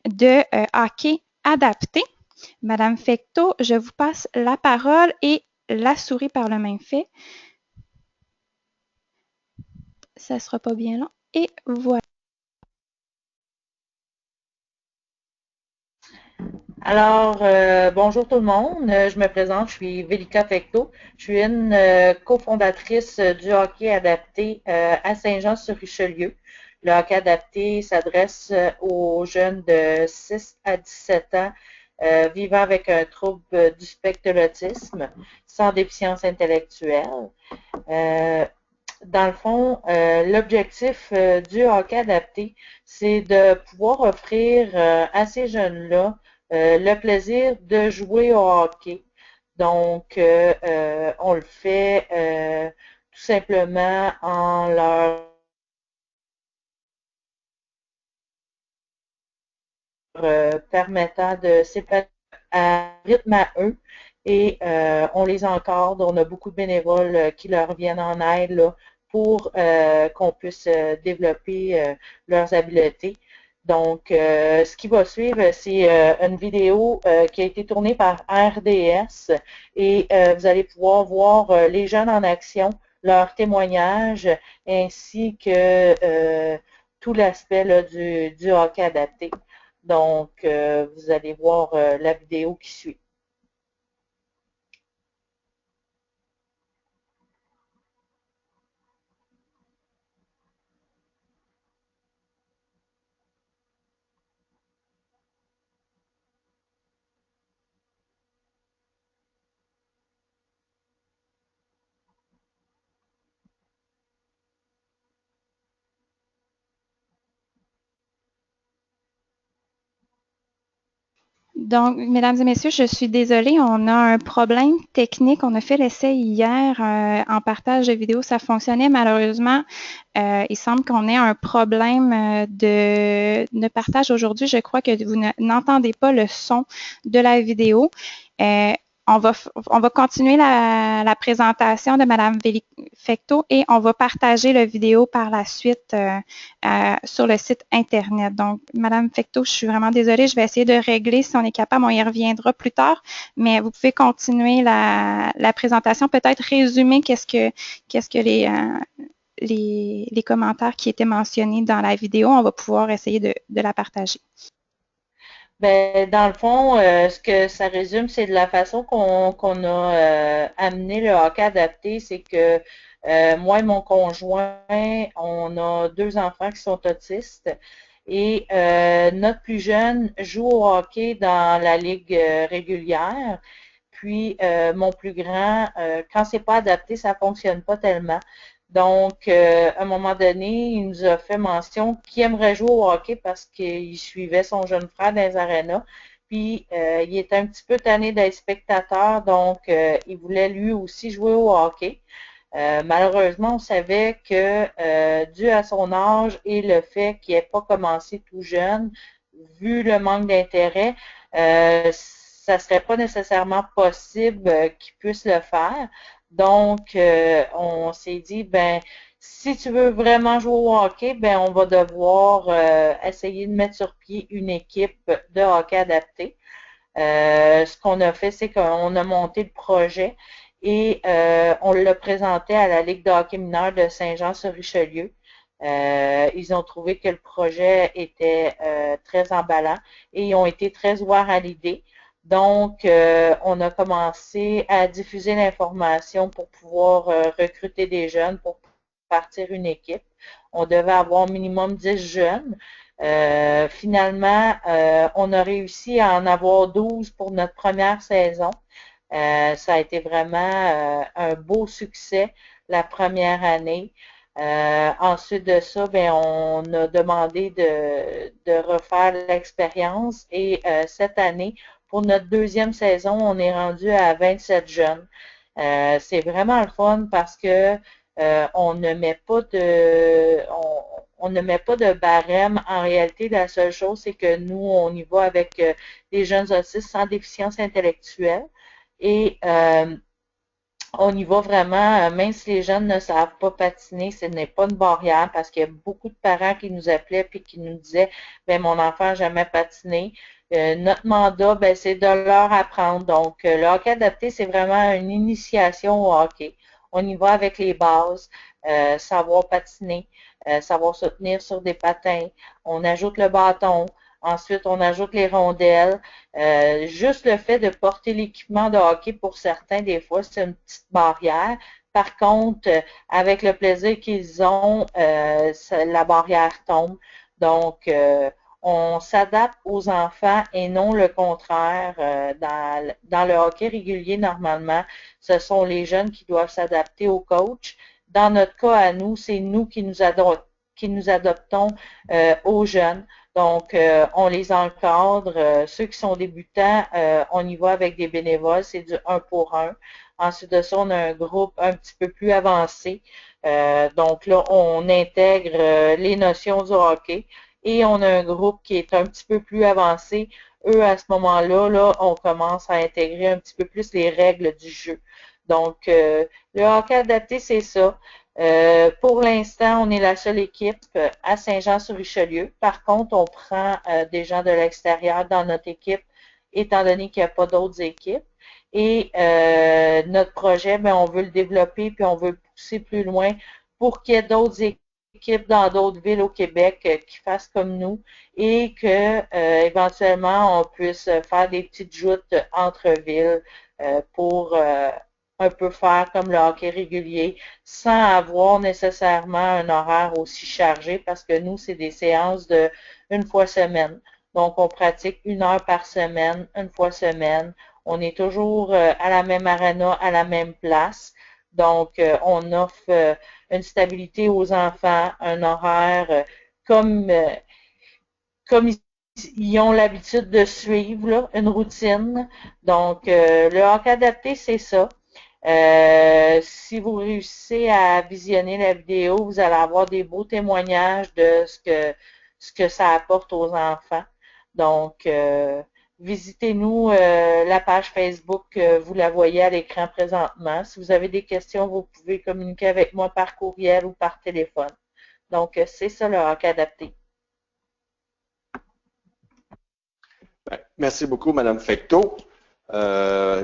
de Hockey Adapté. Madame Fecteau, je vous passe la parole et la souris par le même fait. Ça ne sera pas bien long. Et voilà. Alors, bonjour tout le monde. Je me présente, je suis Velika Fecteau. Je suis une cofondatrice du hockey adapté à Saint-Jean-sur-Richelieu. Le hockey adapté s'adresse aux jeunes de 6 à 17 ans vivant avec un trouble du spectre de l'autisme sans déficience intellectuelle. Dans le fond, l'objectif du hockey adapté, c'est de pouvoir offrir à ces jeunes-là le plaisir de jouer au hockey. Donc, on le fait tout simplement en leur permettant de s'épanouir à rythme à eux et on les encadre. On a beaucoup de bénévoles qui leur viennent en aide là, pour qu'on puisse développer leurs habiletés. Donc, ce qui va suivre, c'est une vidéo qui a été tournée par RDS et vous allez pouvoir voir les jeunes en action, leurs témoignages, ainsi que tout l'aspect du hockey adapté. Donc, vous allez voir la vidéo qui suit. Donc, mesdames et messieurs, je suis désolée, on a un problème technique. On a fait l'essai hier en partage de vidéo, ça fonctionnait malheureusement. Il semble qu'on ait un problème de partage aujourd'hui. Je crois que vous n'entendez pas le son de la vidéo. On va continuer la présentation de Mme Fecteau et on va partager la vidéo par la suite sur le site Internet. Donc, Mme Fecteau, je suis vraiment désolée, je vais essayer de régler si on est capable, on y reviendra plus tard, mais vous pouvez continuer la présentation, peut-être résumer qu'est-ce que les commentaires qui étaient mentionnés dans la vidéo, on va pouvoir essayer de la partager. Ben, dans le fond, ce que ça résume, c'est de la façon qu'on a amené le hockey adapté, c'est que moi et mon conjoint, on a 2 enfants qui sont autistes et notre plus jeune joue au hockey dans la ligue régulière. Puis mon plus grand, quand c'est pas adapté, ça fonctionne pas tellement. Donc, à un moment donné, il nous a fait mention qu'il aimerait jouer au hockey parce qu'il suivait son jeune frère dans les arénas. Puis, il était un petit peu tanné d'être spectateur, donc il voulait lui aussi jouer au hockey. Malheureusement, on savait que, dû à son âge et le fait qu'il n'ait pas commencé tout jeune, vu le manque d'intérêt, ça ne serait pas nécessairement possible qu'il puisse le faire. Donc, on s'est dit, ben, si tu veux vraiment jouer au hockey, ben, on va devoir essayer de mettre sur pied une équipe de hockey adapté. Ce qu'on a fait, c'est qu'on a monté le projet et on l'a présenté à la Ligue de hockey mineur de Saint-Jean-sur-Richelieu. Ils ont trouvé que le projet était très emballant et ils ont été très ouverts à l'idée. Donc, on a commencé à diffuser l'information pour pouvoir recruter des jeunes pour partir une équipe. On devait avoir minimum 10 jeunes. Finalement, on a réussi à en avoir 12 pour notre première saison. Ça a été vraiment un beau succès la première année. Ensuite de ça, ben, on a demandé de refaire l'expérience et cette année, pour notre deuxième saison, on est rendu à 27 jeunes. C'est vraiment le fun parce que on ne met pas on ne met pas de barème. En réalité, la seule chose, c'est que nous, on y va avec des jeunes autistes sans déficience intellectuelle. Et on y va vraiment, même si les jeunes ne savent pas patiner, ce n'est pas une barrière parce qu'il y a beaucoup de parents qui nous appelaient et qui nous disaient, ben mon enfant n'a jamais patiné. Notre mandat, ben, c'est de leur apprendre. Donc, le hockey adapté, c'est vraiment une initiation au hockey. On y va avec les bases, savoir patiner, savoir se tenir sur des patins. On ajoute le bâton. Ensuite, on ajoute les rondelles. Juste le fait de porter l'équipement de hockey pour certains, des fois, c'est une petite barrière. Par contre, avec le plaisir qu'ils ont, la barrière tombe. Donc, on s'adapte aux enfants et non le contraire. Dans le hockey régulier, normalement, ce sont les jeunes qui doivent s'adapter au coach. Dans notre cas, à nous, c'est nous qui nous adoptons aux jeunes. Donc, on les encadre. Ceux qui sont débutants, on y va avec des bénévoles, c'est du 1 pour 1. Ensuite de ça, on a un groupe un petit peu plus avancé. Donc là, on intègre les notions du hockey et on a un groupe qui est un petit peu plus avancé. Eux, à ce moment-là, là, on commence à intégrer un petit peu plus les règles du jeu. Donc, le hockey adapté, c'est ça. Pour l'instant, on est la seule équipe à Saint-Jean-sur-Richelieu. Par contre, on prend des gens de l'extérieur dans notre équipe, étant donné qu'il n'y a pas d'autres équipes. Et notre projet, ben, on veut le développer puis on veut le pousser plus loin pour qu'il y ait d'autres équipes dans d'autres villes au Québec qui fassent comme nous et que éventuellement on puisse faire des petites joutes entre villes pour un peu faire comme le hockey régulier sans avoir nécessairement un horaire aussi chargé parce que nous, c'est des séances de une fois semaine. Donc, on pratique 1 heure par semaine, une fois semaine. On est toujours à la même arena, à la même place. Donc, on offre une stabilité aux enfants, un horaire comme ils ont l'habitude de suivre, là, une routine. Donc, le hockey adapté, c'est ça. Si vous réussissez à visionner la vidéo, vous allez avoir des beaux témoignages de ce que ça apporte aux enfants. Donc, visitez-nous la page Facebook, vous la voyez à l'écran présentement. Si vous avez des questions, vous pouvez communiquer avec moi par courriel ou par téléphone. Donc, c'est ça le hockey adapté. Merci beaucoup, Mme Fecteau.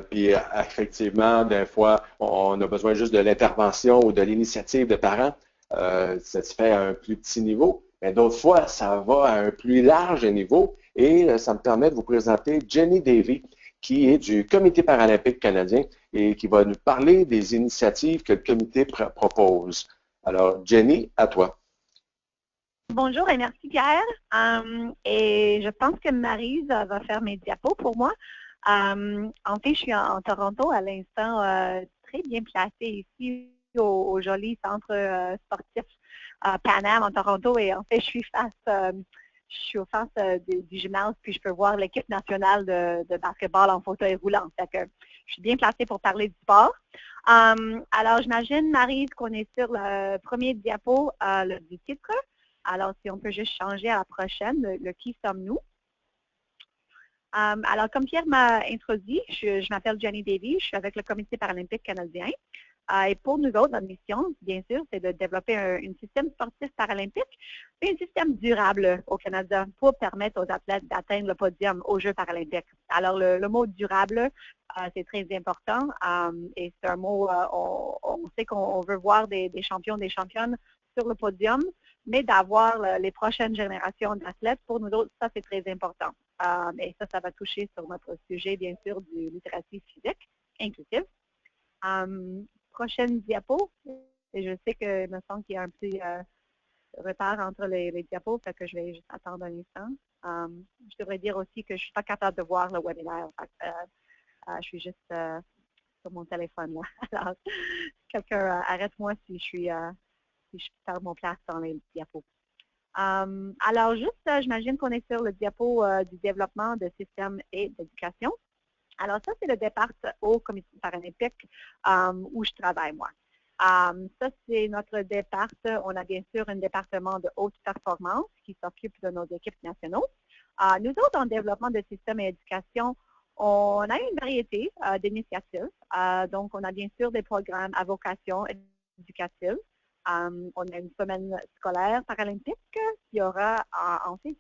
Puis effectivement, des fois, on a besoin juste de l'intervention ou de l'initiative de parents. Ça se fait à un plus petit niveau, mais d'autres fois, ça va à un plus large niveau Et ça me permet de vous présenter Jenny Davy, qui est du Comité paralympique canadien et qui va nous parler des initiatives que le comité propose. Alors, Jenny, à toi. Bonjour et merci Pierre. Et je pense que Maryse va faire mes diapos pour moi. En fait, je suis en Toronto à l'instant, très bien placée ici au joli centre sportif Pan Am en Toronto. Et en fait, je suis au face du gymnase, puis je peux voir l'équipe nationale de basketball en fauteuil roulant. Fait que je suis bien placée pour parler du sport. Alors, j'imagine, Maryse, qu'on est sur le premier diapo du titre. Alors, si on peut juste changer à la prochaine, le qui sommes-nous. Alors, comme Pierre m'a introduit, je m'appelle Jenny Davy, je suis avec le Comité paralympique canadien. Et pour nous autres, notre mission, bien sûr, c'est de développer un système sportif paralympique et un système durable au Canada pour permettre aux athlètes d'atteindre le podium aux Jeux paralympiques. Alors, le mot durable, c'est très important et c'est un mot, on sait qu'on veut voir des champions, des championnes sur le podium, mais d'avoir les prochaines générations d'athlètes, pour nous autres, ça, c'est très important. Et ça va toucher sur notre sujet, bien sûr, du littératie physique inclusive. Prochaine diapo. Et je sais que il me semble qu'il y a un petit retard entre les diapos, fait que je vais juste attendre un instant. Je devrais dire aussi que je ne suis pas capable de voir le webinaire. Je suis juste sur mon téléphone là. Alors, quelqu'un arrête-moi si je perds mon place dans les diapos. Alors, juste, j'imagine qu'on est sur le diapo du développement de systèmes et d'éducation. Alors, ça, c'est le départ au Comité paralympique où je travaille, moi. Ça, c'est notre départ. On a bien sûr un département de haute performance qui s'occupe de nos équipes nationaux. Nous autres, en développement de systèmes et éducation, on a une variété d'initiatives. Donc, on a bien sûr des programmes à vocation éducative. On a une semaine scolaire paralympique qui aura, en fait,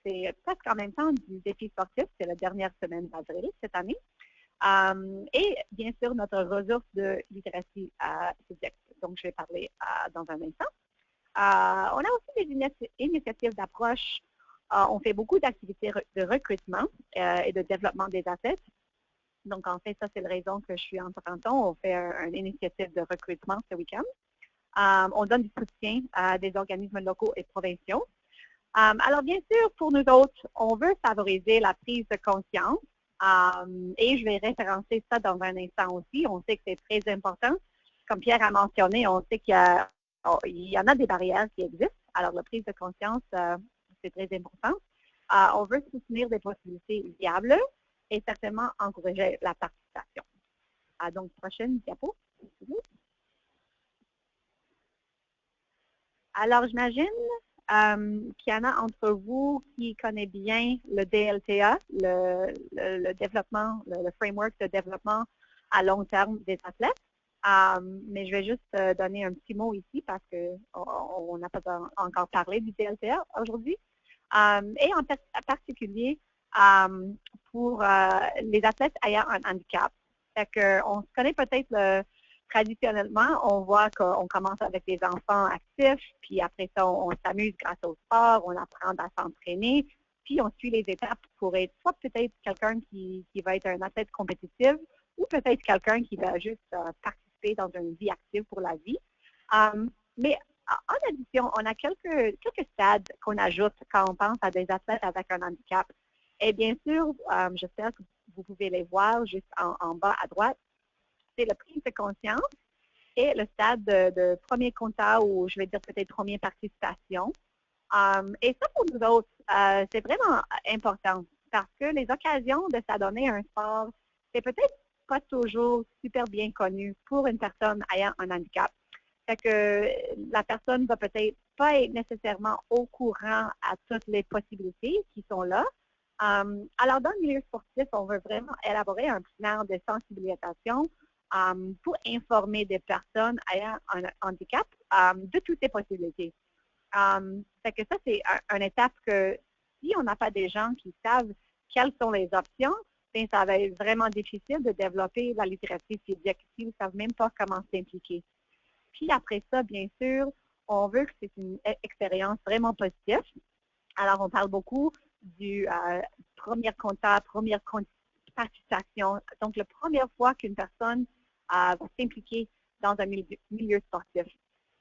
c'est presque en même temps du défi sportif, c'est la dernière semaine d'avril cette année. Et bien sûr, notre ressource de littératie physique, donc je vais parler dans un instant. On a aussi des initiatives d'approche. On fait beaucoup d'activités de recrutement et de développement des athlètes. Donc, en fait, ça, c'est la raison que je suis en Toronto. On fait une initiative de recrutement ce week-end. On donne du soutien à des organismes locaux et provinciaux. Alors, bien sûr, pour nous autres, on veut favoriser la prise de conscience et je vais référencer ça dans un instant aussi. On sait que c'est très important. Comme Pierre a mentionné, on sait qu'il y en a des barrières qui existent. Alors, la prise de conscience, c'est très important. On veut soutenir des possibilités viables et certainement encourager la participation. Donc, prochaine diapo. Alors, j'imagine qu'il y en a entre vous qui connaît bien le DLTA, le développement, le framework de développement à long terme des athlètes. Mais je vais juste donner un petit mot ici parce qu'on n'a pas encore parlé du DLTA aujourd'hui. Et en particulier pour les athlètes ayant un handicap. Fait qu'on se connaît peut-être traditionnellement, on voit qu'on commence avec des enfants actifs, puis après ça, on s'amuse grâce au sport, on apprend à s'entraîner, puis on suit les étapes pour être soit peut-être quelqu'un qui va être un athlète compétitif, ou peut-être quelqu'un qui va juste participer dans une vie active pour la vie. Mais en addition, on a quelques stades qu'on ajoute quand on pense à des athlètes avec un handicap. Et bien sûr, j'espère que vous pouvez les voir juste en bas à droite. C'est la prise de conscience et le stade de premier contact ou je vais dire peut-être première participation. Et ça, pour nous autres, c'est vraiment important parce que les occasions de s'adonner à un sport, c'est peut-être pas toujours super bien connu pour une personne ayant un handicap. Fait que la personne va peut-être pas être nécessairement au courant à toutes les possibilités qui sont là. Alors, dans le milieu sportif, on veut vraiment élaborer un plan de sensibilisation pour informer des personnes ayant un handicap de toutes les possibilités. Fait que ça, c'est une étape que si on n'a pas des gens qui savent quelles sont les options, bien, ça va être vraiment difficile de développer la littératie physique si vous ne savez même pas comment s'impliquer. Puis après ça, bien sûr, on veut que c'est une expérience vraiment positive. Alors, on parle beaucoup du premier contact, première participation. Donc, la première fois qu'une personne va s'impliquer dans un milieu sportif.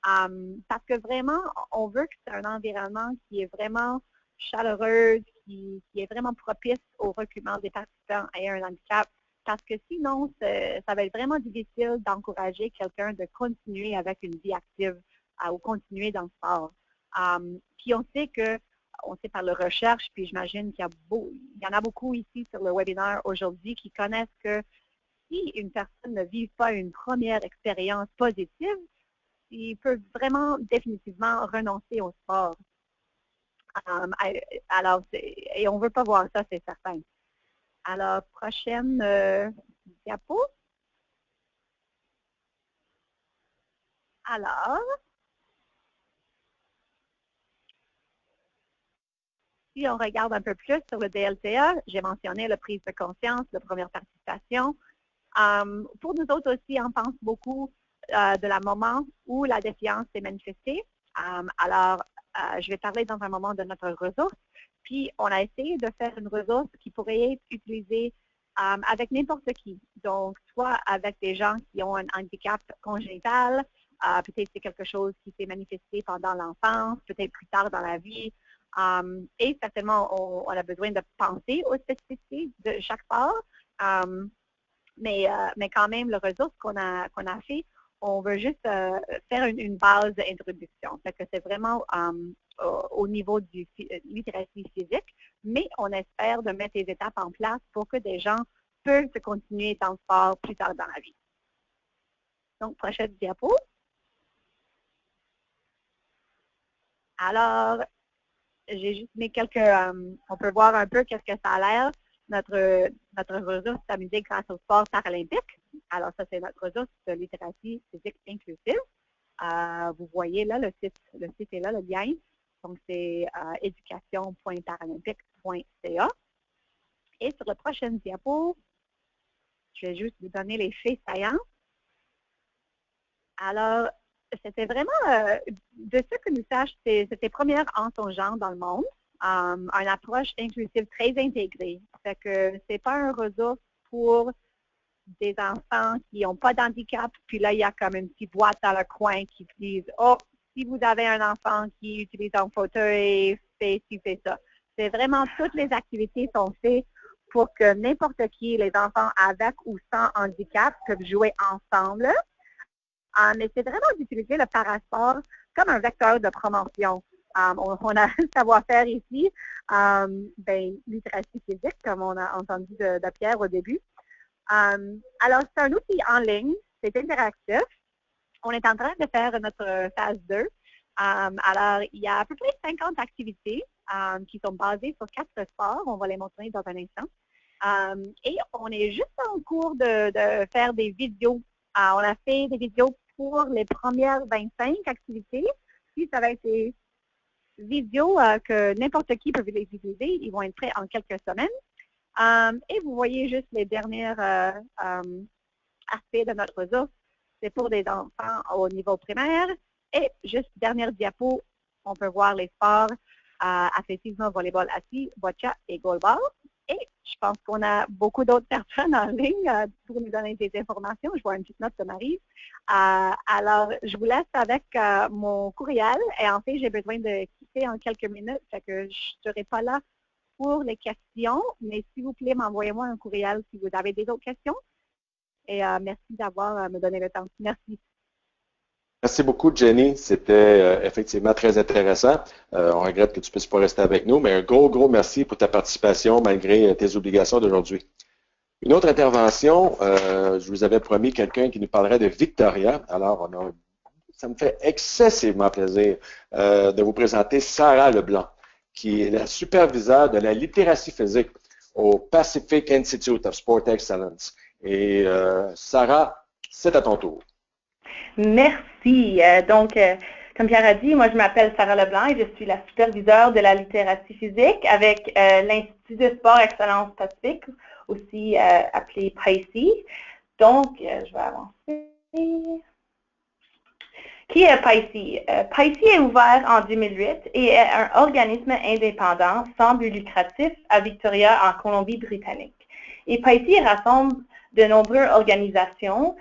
Parce que vraiment, on veut que c'est un environnement qui est vraiment chaleureux, qui est vraiment propice au recueillement des participants ayant un handicap. Parce que sinon, ça va être vraiment difficile d'encourager quelqu'un de continuer avec une vie active ou continuer dans le sport. Puis on sait par la recherche, puis j'imagine qu'il y en a beaucoup ici sur le webinaire aujourd'hui qui connaissent que si une personne ne vit pas une première expérience positive, il peut vraiment définitivement renoncer au sport. Alors, et on ne veut pas voir ça, c'est certain. Alors, prochaine diapo. Alors, si on regarde un peu plus sur le DLTA, j'ai mentionné la prise de conscience, la première participation. Pour nous autres aussi, on pense beaucoup de la moment où la défiance s'est manifestée. Alors, je vais parler dans un moment de notre ressource. Puis, on a essayé de faire une ressource qui pourrait être utilisée avec n'importe qui. Donc, soit avec des gens qui ont un handicap congénital, peut-être c'est quelque chose qui s'est manifesté pendant l'enfance, peut-être plus tard dans la vie. Et certainement, on a besoin de penser aux spécificités de chaque part. Mais quand même, le ressource qu'on a fait, on veut juste faire une base d'introduction. C'est vraiment au niveau du littératie physique, mais on espère de mettre les étapes en place pour que des gens peuvent se continuer dans le sport plus tard dans la vie. Donc, prochaine diapo. Alors, j'ai juste mis on peut voir un peu qu'est-ce que ça a l'air. Notre ressource s'amuser grâce au sport paralympique. Alors, ça, c'est notre ressource de littératie physique inclusive. Vous voyez là, le site est là, le lien. Donc, c'est éducation.paralympique.ca. Et sur la prochaine diapo, je vais juste vous donner les faits saillants. Alors, c'était vraiment, de ce que nous sache, c'était première en son genre dans le monde. Une approche inclusive très intégrée. Fait que c'est pas un ressource pour des enfants qui n'ont pas d'handicap, puis là, il y a comme une petite boîte dans le coin qui dit « Oh, si vous avez un enfant qui utilise un fauteuil, fait ci, fait ça. » C'est vraiment, toutes les activités sont faites pour que n'importe qui, les enfants avec ou sans handicap, peuvent jouer ensemble. Mais c'est vraiment d'utiliser le parasport comme un vecteur de promotion. On a un savoir-faire ici, littératie physique, comme on a entendu de Pierre au début. Alors, c'est un outil en ligne, c'est interactif. On est en train de faire notre phase 2. Alors, il y a à peu près 50 activités qui sont basées sur 4 sports. On va les montrer dans un instant. Et on est juste en cours de faire des vidéos. On a fait des vidéos pour les premières 25 activités. Puis, ça va être des vidéos que n'importe qui peut les utiliser. Ils vont être prêts en quelques semaines. Et vous voyez juste les derniers aspects de notre ressource. C'est pour des enfants au niveau primaire. Et juste dernière diapo, on peut voir les sports athlétisme, volleyball assis, boccia et goalball. Et je pense qu'on a beaucoup d'autres personnes en ligne pour nous donner des informations. Je vois une petite note de Marie. Alors, je vous laisse avec mon courriel. Et en fait, j'ai besoin de quitter en quelques minutes. Fait que je ne serai pas là pour les questions. Mais s'il vous plaît, m'envoyez-moi un courriel si vous avez des autres questions. Et merci d'avoir me donné le temps. Merci. Merci beaucoup, Jenny. C'était effectivement très intéressant. On regrette que tu ne puisses pas rester avec nous, mais un gros merci pour ta participation malgré tes obligations d'aujourd'hui. Une autre intervention, je vous avais promis quelqu'un qui nous parlerait de Victoria. Alors, ça me fait excessivement plaisir de vous présenter Sarah Leblanc, qui est la superviseure de la littératie physique au Pacific Institute of Sport Excellence. Et Sarah, c'est à ton tour. Merci. Donc, comme Pierre a dit, moi je m'appelle Sarah Leblanc et je suis la superviseure de la littératie physique avec l'Institut de sport Excellence Pacifique, aussi appelé PICE. Donc, je vais avancer. OK. Qui est PICEE? PICEE est ouvert en 2008 et est un organisme indépendant sans but lucratif à Victoria, en Colombie-Britannique. Et PICEE rassemble de nombreuses organisations.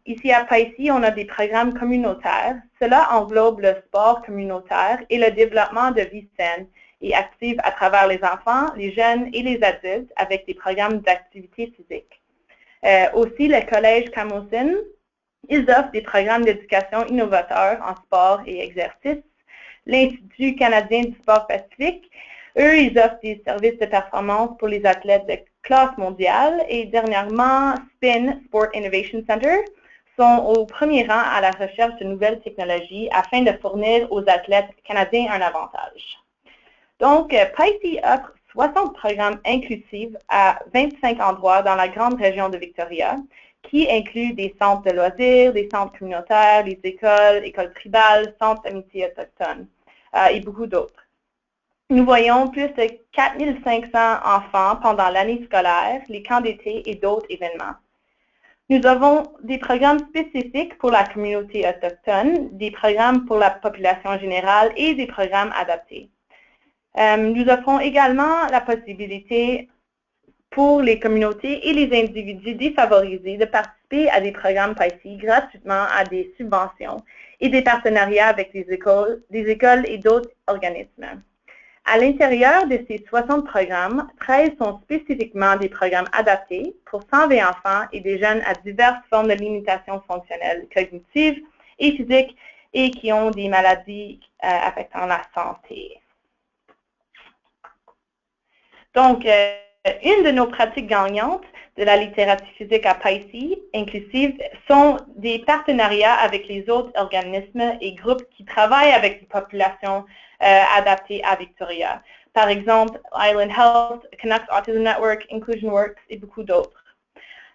Ici à PICEE, on a des programmes communautaires. Cela englobe le sport communautaire et le développement de vie saine et active à travers les enfants, les jeunes et les adultes avec des programmes d'activité physique. Aussi, le Collège Camosun, ils offrent des programmes d'éducation innovateurs en sport et exercice. L'Institut canadien du sport pacifique, eux, ils offrent des services de performance pour les athlètes de classe mondiale. Et dernièrement, SPIN, Sport Innovation Center, sont au premier rang à la recherche de nouvelles technologies afin de fournir aux athlètes canadiens un avantage. Donc, PICEE offre 60 programmes inclusifs à 25 endroits dans la grande région de Victoria, qui incluent des centres de loisirs, des centres communautaires, les écoles tribales, centres d'amitié autochtones et beaucoup d'autres. Nous voyons plus de 4500 enfants pendant l'année scolaire, les camps d'été et d'autres événements. Nous avons des programmes spécifiques pour la communauté autochtone, des programmes pour la population générale et des programmes adaptés. Nous offrons également la possibilité pour les communautés et les individus défavorisés de participer à des programmes PICEE gratuitement à des subventions et des partenariats avec des écoles et d'autres organismes. À l'intérieur de ces 60 programmes, 13 sont spécifiquement des programmes adaptés pour 120 enfants et des jeunes à diverses formes de limitations fonctionnelles, cognitives et physiques et qui ont des maladies affectant la santé. Donc, une de nos pratiques gagnantes de la littératie physique à PICEE inclusive sont des partenariats avec les autres organismes et groupes qui travaillent avec les populations adaptées à Victoria. Par exemple, Island Health, Canucks Autism Network, Inclusion Works et beaucoup d'autres.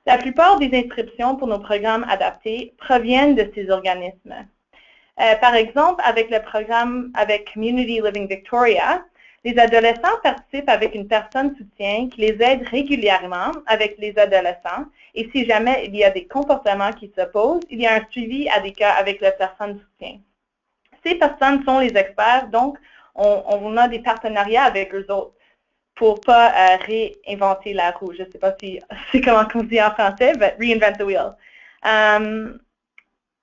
La plupart des inscriptions pour nos programmes adaptés proviennent de ces organismes. Par exemple, avec le programme avec Community Living Victoria, les adolescents participent avec une personne soutien qui les aide régulièrement avec les adolescents et si jamais il y a des comportements qui s'opposent, il y a un suivi à des cas avec la personne soutien. Ces personnes sont les experts, donc on a des partenariats avec eux autres pour ne pas réinventer la roue. Je ne sais pas si c'est comment on dit en français, but reinvent the wheel.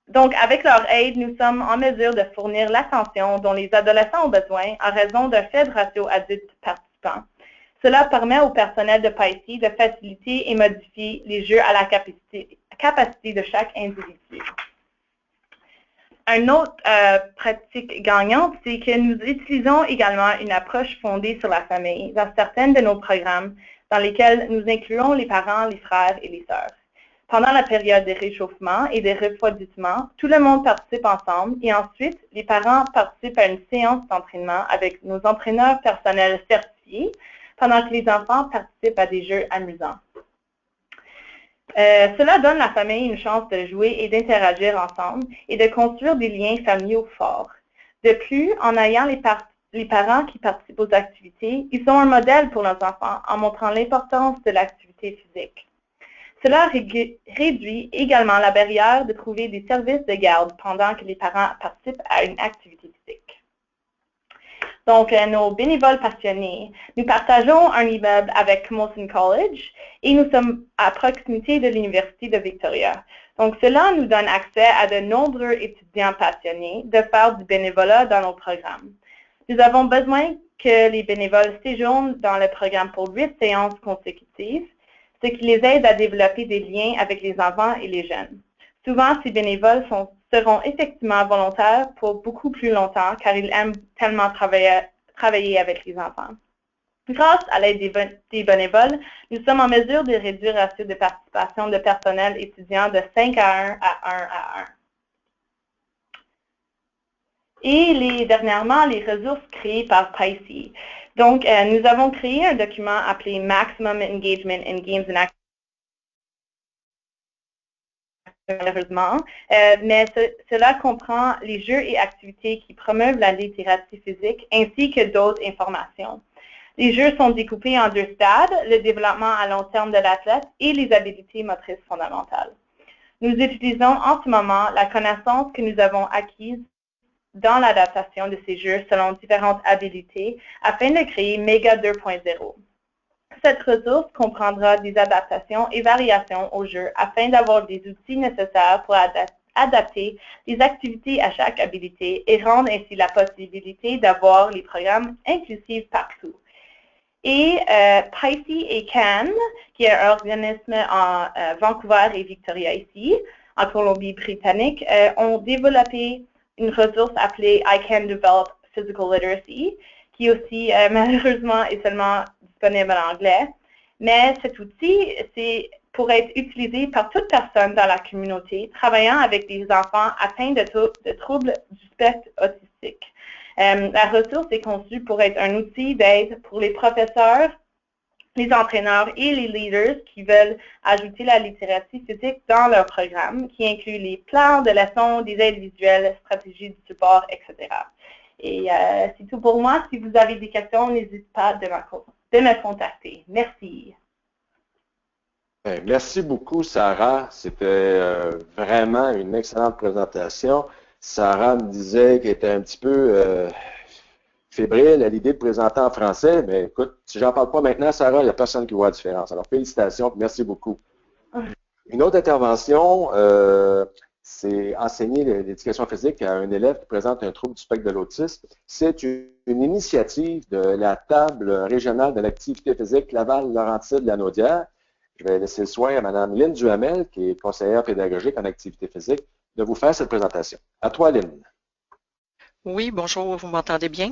Donc, avec leur aide, nous sommes en mesure de fournir l'attention dont les adolescents ont besoin en raison d'un faible ratio adulte participants. Cela permet au personnel de PICEE de faciliter et modifier les jeux à la capacité de chaque individu. Une autre pratique gagnante, c'est que nous utilisons également une approche fondée sur la famille dans certains de nos programmes dans lesquels nous incluons les parents, les frères et les sœurs. Pendant la période de réchauffement et de refroidissement, tout le monde participe ensemble et ensuite, les parents participent à une séance d'entraînement avec nos entraîneurs personnels certifiés pendant que les enfants participent à des jeux amusants. Cela donne à la famille une chance de jouer et d'interagir ensemble et de construire des liens familiaux forts. De plus, en ayant les parents qui participent aux activités, ils sont un modèle pour nos enfants en montrant l'importance de l'activité physique. Cela réduit également la barrière de trouver des services de garde pendant que les parents participent à une activité physique. Donc, nos bénévoles passionnés, nous partageons un immeuble avec Camosun College et nous sommes à proximité de l'Université de Victoria. Donc, cela nous donne accès à de nombreux étudiants passionnés de faire du bénévolat dans nos programmes. Nous avons besoin que les bénévoles séjournent dans le programme pour 8 séances consécutives, ce qui les aide à développer des liens avec les enfants et les jeunes. Souvent, ces bénévoles seront effectivement volontaires pour beaucoup plus longtemps car ils aiment tellement travailler avec les enfants. Grâce à l'aide des bénévoles, nous sommes en mesure de réduire le ratio de participation de personnel étudiant de 5 à 1 à 1 à 1. Et dernièrement, les ressources créées par PICEE. Donc, nous avons créé un document appelé Maximum Engagement in Games and Activities, malheureusement, mais cela comprend les jeux et activités qui promeuvent la littératie physique ainsi que d'autres informations. Les jeux sont découpés en 2 stades, le développement à long terme de l'athlète et les habiletés motrices fondamentales. Nous utilisons en ce moment la connaissance que nous avons acquise dans l'adaptation de ces jeux selon différentes habilités afin de créer Mega 2.0. Cette ressource comprendra des adaptations et variations au jeu afin d'avoir des outils nécessaires pour adapter les activités à chaque habilité et rendre ainsi la possibilité d'avoir les programmes inclusifs partout. Et Pisces et Can, qui est un organisme en Vancouver et Victoria ici, en Colombie-Britannique, ont développé une ressource appelée I Can Develop Physical Literacy, qui aussi malheureusement est seulement disponible en anglais. Mais cet outil, c'est pour être utilisé par toute personne dans la communauté travaillant avec des enfants atteints de troubles du spectre autistique. La ressource est conçue pour être un outil d'aide pour les professeurs, les entraîneurs et les leaders qui veulent ajouter la littératie physique dans leur programme, qui inclut les plans de leçons, des aides visuelles, stratégies de support, etc. Et c'est tout pour moi. Si vous avez des questions, n'hésitez pas de me contacter. Merci. Merci beaucoup, Sarah. C'était vraiment une excellente présentation. Sarah me disait qu'elle était un petit peu fébrile à l'idée de présenter en français. Mais écoute, si j'en parle pas maintenant, Sarah, il n'y a personne qui voit la différence. Alors, félicitations, merci beaucoup. Une autre intervention, c'est enseigner l'éducation physique à un élève qui présente un trouble du spectre de l'autisme. C'est une initiative de la table régionale de l'activité physique Laval-Laurentide-Lanaudière. Je vais laisser le soin à Mme Lynne Duhamel, qui est conseillère pédagogique en activité physique, de vous faire cette présentation. À toi, Lynne. Oui, bonjour, vous m'entendez bien?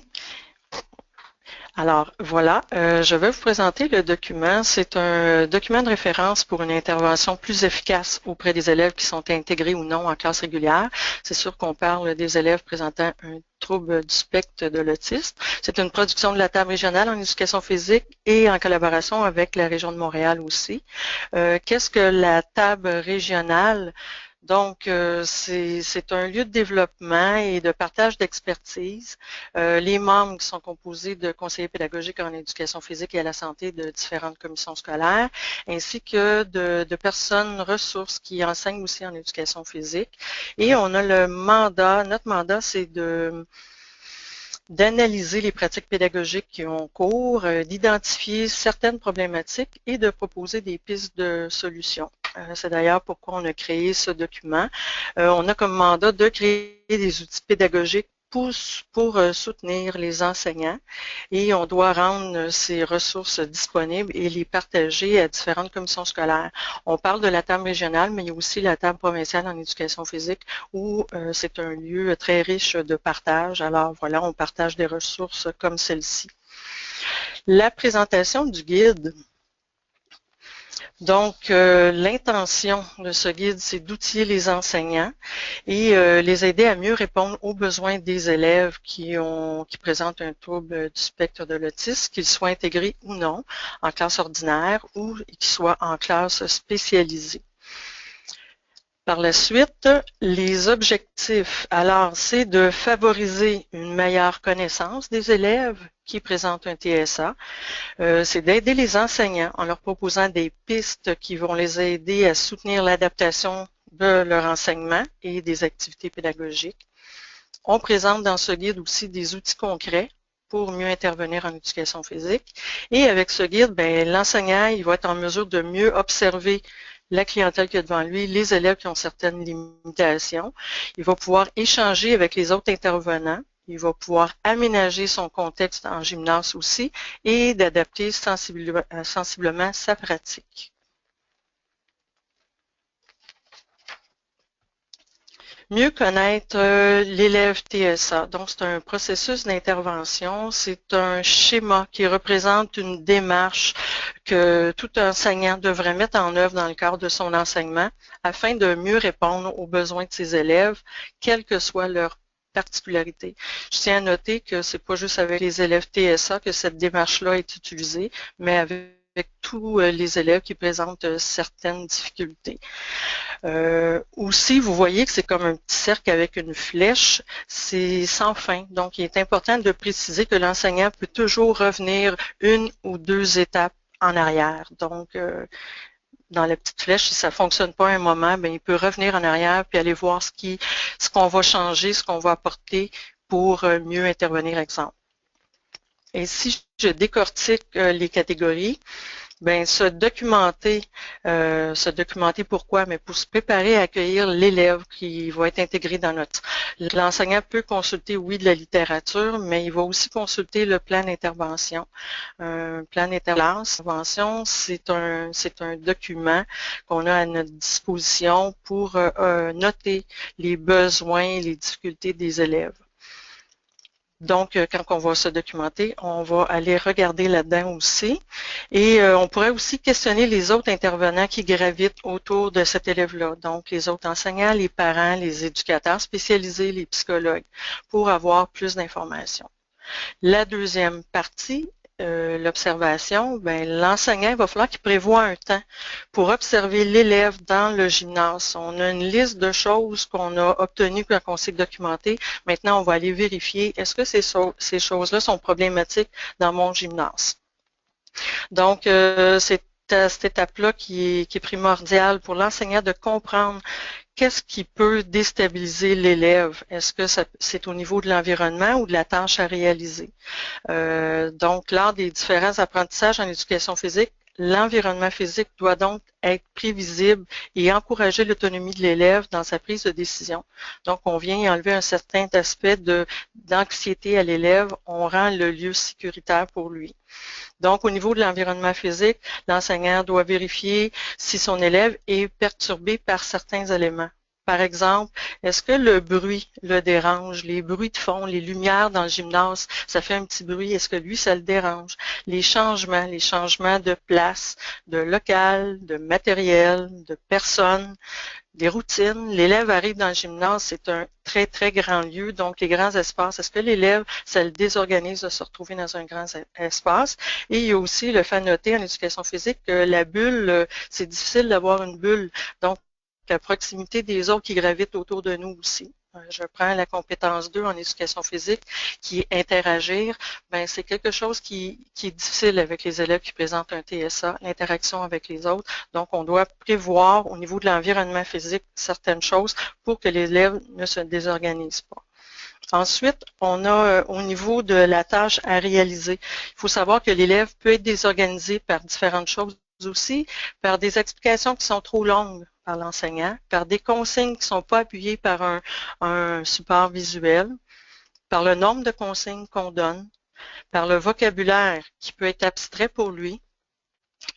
Alors, voilà, je vais vous présenter le document. C'est un document de référence pour une intervention plus efficace auprès des élèves qui sont intégrés ou non en classe régulière. C'est sûr qu'on parle des élèves présentant un trouble du spectre de l'autisme. C'est une production de la table régionale en éducation physique et en collaboration avec la région de Montréal aussi. Qu'est-ce que la table régionale? Donc, c'est un lieu de développement et de partage d'expertise. Les membres qui sont composés de conseillers pédagogiques en éducation physique et à la santé de différentes commissions scolaires, ainsi que de personnes ressources qui enseignent aussi en éducation physique. Et on a le mandat, notre mandat, c'est d'analyser les pratiques pédagogiques qui ont cours, d'identifier certaines problématiques et de proposer des pistes de solutions. C'est d'ailleurs pourquoi on a créé ce document. On a comme mandat de créer des outils pédagogiques pour soutenir les enseignants et on doit rendre ces ressources disponibles et les partager à différentes commissions scolaires. On parle de la table régionale, mais il y a aussi la table provinciale en éducation physique où c'est un lieu très riche de partage. Alors voilà, on partage des ressources comme celle-ci. La présentation du guide. Donc, l'intention de ce guide, c'est d'outiller les enseignants et les aider à mieux répondre aux besoins des élèves qui présentent un trouble du spectre de l'autisme, qu'ils soient intégrés ou non en classe ordinaire ou qu'ils soient en classe spécialisée. Par la suite, les objectifs, alors, c'est de favoriser une meilleure connaissance des élèves qui présentent un TSA. C'est d'aider les enseignants en leur proposant des pistes qui vont les aider à soutenir l'adaptation de leur enseignement et des activités pédagogiques. On présente dans ce guide aussi des outils concrets pour mieux intervenir en éducation physique. Et avec ce guide, l'enseignant il va être en mesure de mieux observer la clientèle qui est devant lui, les élèves qui ont certaines limitations. Il va pouvoir échanger avec les autres intervenants. Il va pouvoir aménager son contexte en gymnase aussi et d'adapter sensiblement sa pratique. Mieux connaître l'élève TSA. Donc, c'est un processus d'intervention. C'est un schéma qui représente une démarche que tout enseignant devrait mettre en œuvre dans le cadre de son enseignement afin de mieux répondre aux besoins de ses élèves, quelle que soit leur particularité. Je tiens à noter que c'est pas juste avec les élèves TSA que cette démarche-là est utilisée, mais avec tous les élèves qui présentent certaines difficultés. Aussi, vous voyez que c'est comme un petit cercle avec une flèche, c'est sans fin. Donc, il est important de préciser que l'enseignant peut toujours revenir une ou deux étapes en arrière. Donc, dans la petite flèche. Si ça ne fonctionne pas à un moment, bien, il peut revenir en arrière puis aller voir ce qu'on va changer, ce qu'on va apporter pour mieux intervenir, exemple. Et si je décortique les catégories, ben se documenter pourquoi, mais pour se préparer à accueillir l'élève qui va être intégré dans notre. L'enseignant peut consulter, oui, de la littérature, mais il va aussi consulter le plan d'intervention. Un plan d'intervention, c'est un document qu'on a à notre disposition pour noter les besoins, les difficultés des élèves. Donc, quand on va se documenter, on va aller regarder là-dedans aussi. Et on pourrait aussi questionner les autres intervenants qui gravitent autour de cet élève-là. Donc, les autres enseignants, les parents, les éducateurs spécialisés, les psychologues, pour avoir plus d'informations. La deuxième partie, l'observation, ben, l'enseignant, il va falloir qu'il prévoie un temps pour observer l'élève dans le gymnase. On a une liste de choses qu'on a obtenues quand on s'est documenté. Maintenant, on va aller vérifier, est-ce que ces choses-là sont problématiques dans mon gymnase? Donc, c'est à cette étape-là qui est primordiale pour l'enseignant de comprendre qu'est-ce qui peut déstabiliser l'élève? Est-ce que c'est au niveau de l'environnement ou de la tâche à réaliser? Donc, lors des différents apprentissages en éducation physique, l'environnement physique doit donc être prévisible et encourager l'autonomie de l'élève dans sa prise de décision. Donc, on vient y enlever un certain aspect d'anxiété à l'élève, on rend le lieu sécuritaire pour lui. Donc, au niveau de l'environnement physique, l'enseignant doit vérifier si son élève est perturbé par certains éléments. Par exemple, est-ce que le bruit le dérange? Les bruits de fond, les lumières dans le gymnase, ça fait un petit bruit. Est-ce que lui, ça le dérange? Les changements de place, de local, de matériel, de personnes, des routines. L'élève arrive dans le gymnase, c'est un très, très grand lieu, donc les grands espaces. Est-ce que l'élève, ça le désorganise de se retrouver dans un grand espace? Et il y a aussi le fait à noter en éducation physique que la bulle, c'est difficile d'avoir une bulle. Donc, la proximité des autres qui gravitent autour de nous aussi. Je prends la compétence 2 en éducation physique, qui est interagir. Ben, c'est quelque chose qui est difficile avec les élèves qui présentent un TSA, l'interaction avec les autres. Donc, on doit prévoir au niveau de l'environnement physique certaines choses pour que l'élève ne se désorganise pas. Ensuite, on a au niveau de la tâche à réaliser. Il faut savoir que l'élève peut être désorganisé par différentes choses aussi, par des explications qui sont trop longues par l'enseignant, par des consignes qui ne sont pas appuyées par un support visuel, par le nombre de consignes qu'on donne, par le vocabulaire qui peut être abstrait pour lui,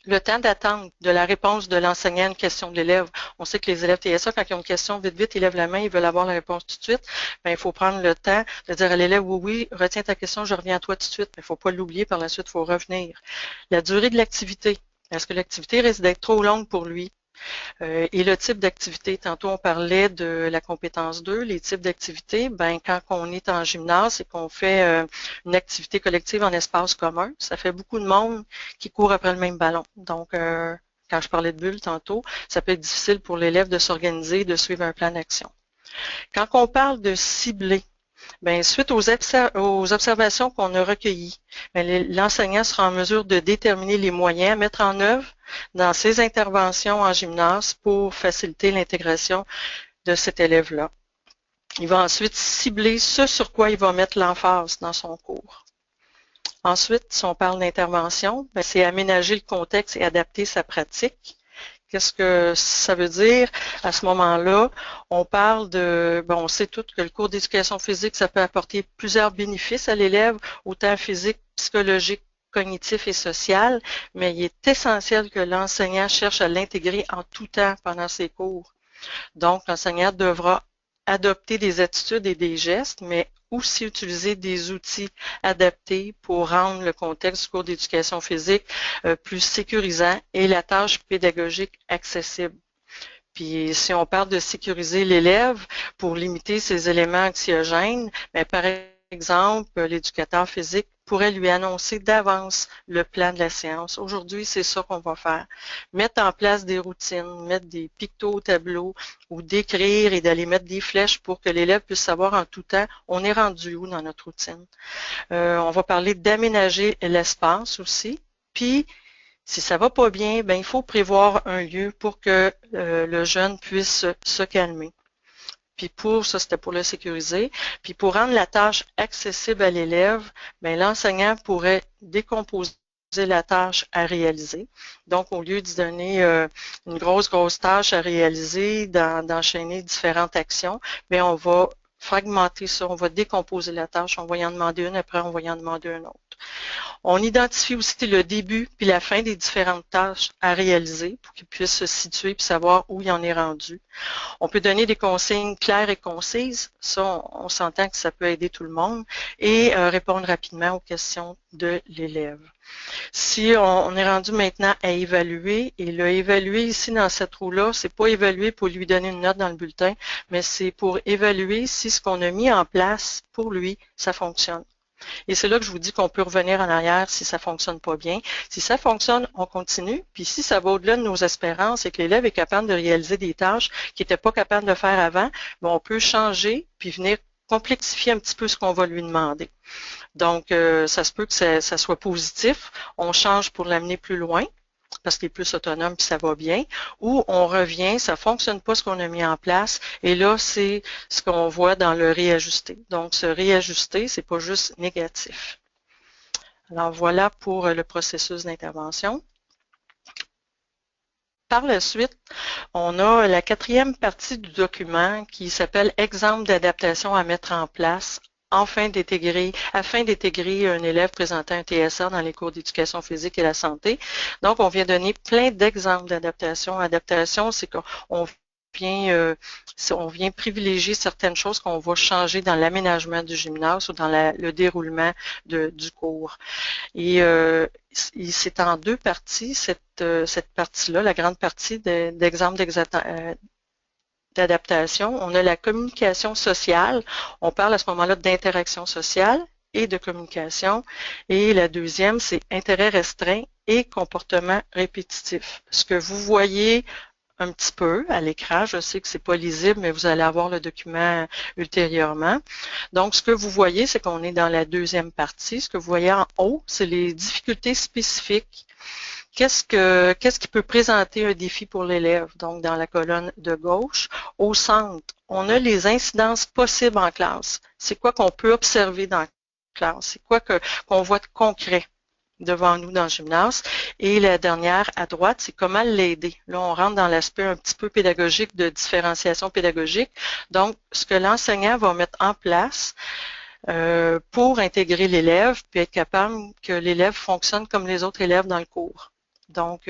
le temps d'attente de la réponse de l'enseignant à une question de l'élève. On sait que les élèves TSA, quand ils ont une question, vite, ils lèvent la main, ils veulent avoir la réponse tout de suite. Bien, il faut prendre le temps de dire à l'élève, oui, retiens ta question, je reviens à toi tout de suite. Il ne faut pas l'oublier, par la suite, il faut revenir. La durée de l'activité. Est-ce que l'activité risque d'être trop longue pour lui? Et le type d'activité, tantôt on parlait de la compétence 2, les types d'activités, ben quand on est en gymnase et qu'on fait une activité collective en espace commun, ça fait beaucoup de monde qui court après le même ballon. Donc, quand je parlais de bulles tantôt, ça peut être difficile pour l'élève de s'organiser, de suivre un plan d'action. Quand on parle de cibler, bien, suite aux observations qu'on a recueillies, l'enseignant sera en mesure de déterminer les moyens à mettre en œuvre dans ses interventions en gymnase pour faciliter l'intégration de cet élève-là. Il va ensuite cibler ce sur quoi il va mettre l'emphase dans son cours. Ensuite, si on parle d'intervention, c'est aménager le contexte et adapter sa pratique. Qu'est-ce que ça veut dire? À ce moment-là, on parle de, on sait tous que le cours d'éducation physique, ça peut apporter plusieurs bénéfices à l'élève, autant physique, psychologique, cognitif et social, mais il est essentiel que l'enseignant cherche à l'intégrer en tout temps pendant ses cours. Donc, l'enseignant devra adopter des attitudes et des gestes, mais aussi utiliser des outils adaptés pour rendre le contexte du cours d'éducation physique plus sécurisant et la tâche pédagogique accessible. Puis si on parle de sécuriser l'élève pour limiter ces éléments anxiogènes, par exemple, l'éducateur physique pourrait lui annoncer d'avance le plan de la séance. Aujourd'hui, c'est ça qu'on va faire. Mettre en place des routines, mettre des pictos au tableau ou d'écrire et d'aller mettre des flèches pour que l'élève puisse savoir en tout temps on est rendu où dans notre routine. On va parler d'aménager l'espace aussi. Puis, Si ça va pas bien, ben, il faut prévoir un lieu pour que le jeune puisse se calmer. Puis pour ça, c'était pour le sécuriser. Puis pour rendre la tâche accessible à l'élève, ben, l'enseignant pourrait décomposer la tâche à réaliser. Donc, au lieu de donner une grosse tâche à réaliser, d'enchaîner différentes actions, bien, on va fragmenter ça, on va décomposer la tâche, on va y en demander une, après on va y en demander une autre. On identifie aussi le début puis la fin des différentes tâches à réaliser pour qu'ils puissent se situer puis savoir où il en est rendu. On peut donner des consignes claires et concises, ça on s'entend que ça peut aider tout le monde, et répondre rapidement aux questions de l'élève. Si on est rendu maintenant à évaluer, et le évaluer ici dans cette roue-là, c'est pas évaluer pour lui donner une note dans le bulletin, mais c'est pour évaluer si ce qu'on a mis en place pour lui, ça fonctionne. Et c'est là que je vous dis qu'on peut revenir en arrière si ça fonctionne pas bien. Si ça fonctionne, on continue. Puis si ça va au-delà de nos espérances et que l'élève est capable de réaliser des tâches qu'il n'était pas capable de faire avant, bien, on peut changer puis venir complexifier un petit peu ce qu'on va lui demander. Donc, ça se peut que ça soit positif. On change pour l'amener plus loin parce qu'il est plus autonome puis ça va bien, ou on revient, ça fonctionne pas ce qu'on a mis en place, et là, c'est ce qu'on voit dans le réajuster. Donc, se réajuster, c'est pas juste négatif. Alors, voilà pour le processus d'intervention. Par la suite, on a la quatrième partie du document qui s'appelle « Exemple d'adaptation à mettre en place » afin d'intégrer un élève présentant un TSA dans les cours d'éducation physique et la santé. Donc, on vient donner plein d'exemples d'adaptation. Adaptation, c'est qu'on vient privilégier certaines choses qu'on va changer dans l'aménagement du gymnase ou dans le déroulement du cours. Et c'est en deux parties, cette partie-là, la grande partie d'exemples d'adaptation. On a la communication sociale. On parle à ce moment-là d'interaction sociale et de communication. Et la deuxième, c'est intérêt restreint et comportement répétitif. Ce que vous voyez un petit peu à l'écran, je sais que c'est pas lisible, mais vous allez avoir le document ultérieurement. Donc, ce que vous voyez, c'est qu'on est dans la deuxième partie. Ce que vous voyez en haut, c'est les difficultés spécifiques. Qu'est-ce qui peut présenter un défi pour l'élève? Donc, dans la colonne de gauche, au centre, on a les incidences possibles en classe. C'est quoi qu'on peut observer dans la classe? C'est quoi qu'on voit de concret devant nous dans le gymnase? Et la dernière à droite, c'est comment l'aider. Là, on rentre dans l'aspect un petit peu pédagogique de différenciation pédagogique. Donc, ce que l'enseignant va mettre en place pour intégrer l'élève, puis être capable que l'élève fonctionne comme les autres élèves dans le cours. Donc,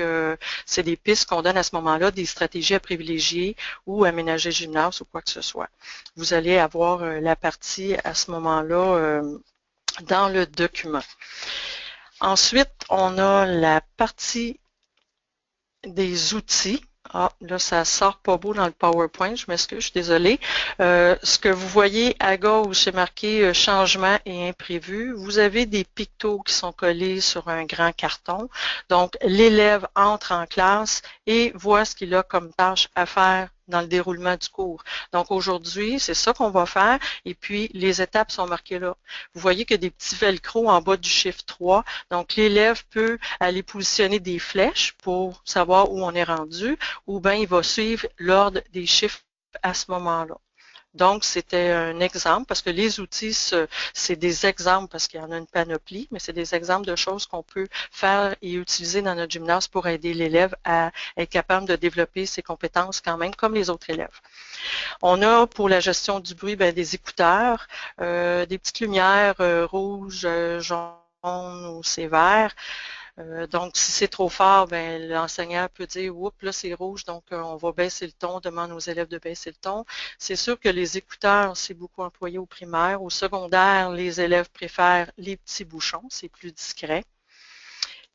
c'est des pistes qu'on donne à ce moment-là, des stratégies à privilégier ou aménager le gymnase ou quoi que ce soit. Vous allez avoir la partie à ce moment-là dans le document. Ensuite, on a la partie des outils. Ah, là, ça sort pas beau dans le PowerPoint, je m'excuse, je suis désolée. Ce que vous voyez à gauche, c'est marqué changement et imprévu. Vous avez des pictos qui sont collés sur un grand carton. Donc, l'élève entre en classe et voit ce qu'il a comme tâche à faire dans le déroulement du cours. Donc, aujourd'hui, c'est ça qu'on va faire et puis les étapes sont marquées là. Vous voyez qu'il y a des petits velcro en bas du chiffre 3. Donc, l'élève peut aller positionner des flèches pour savoir où on est rendu ou bien il va suivre l'ordre des chiffres à ce moment-là. Donc, c'était un exemple, parce que les outils, c'est des exemples, parce qu'il y en a une panoplie, mais c'est des exemples de choses qu'on peut faire et utiliser dans notre gymnase pour aider l'élève à être capable de développer ses compétences quand même, comme les autres élèves. On a, pour la gestion du bruit, bien, des écouteurs, des petites lumières rouges, jaunes ou c'est vert. Donc, si c'est trop fort, ben, l'enseignant peut dire « Oups, là, c'est rouge, donc on va baisser le ton, on demande aux élèves de baisser le ton ». C'est sûr que les écouteurs, c'est beaucoup employé au primaire. Au secondaire, les élèves préfèrent les petits bouchons, c'est plus discret.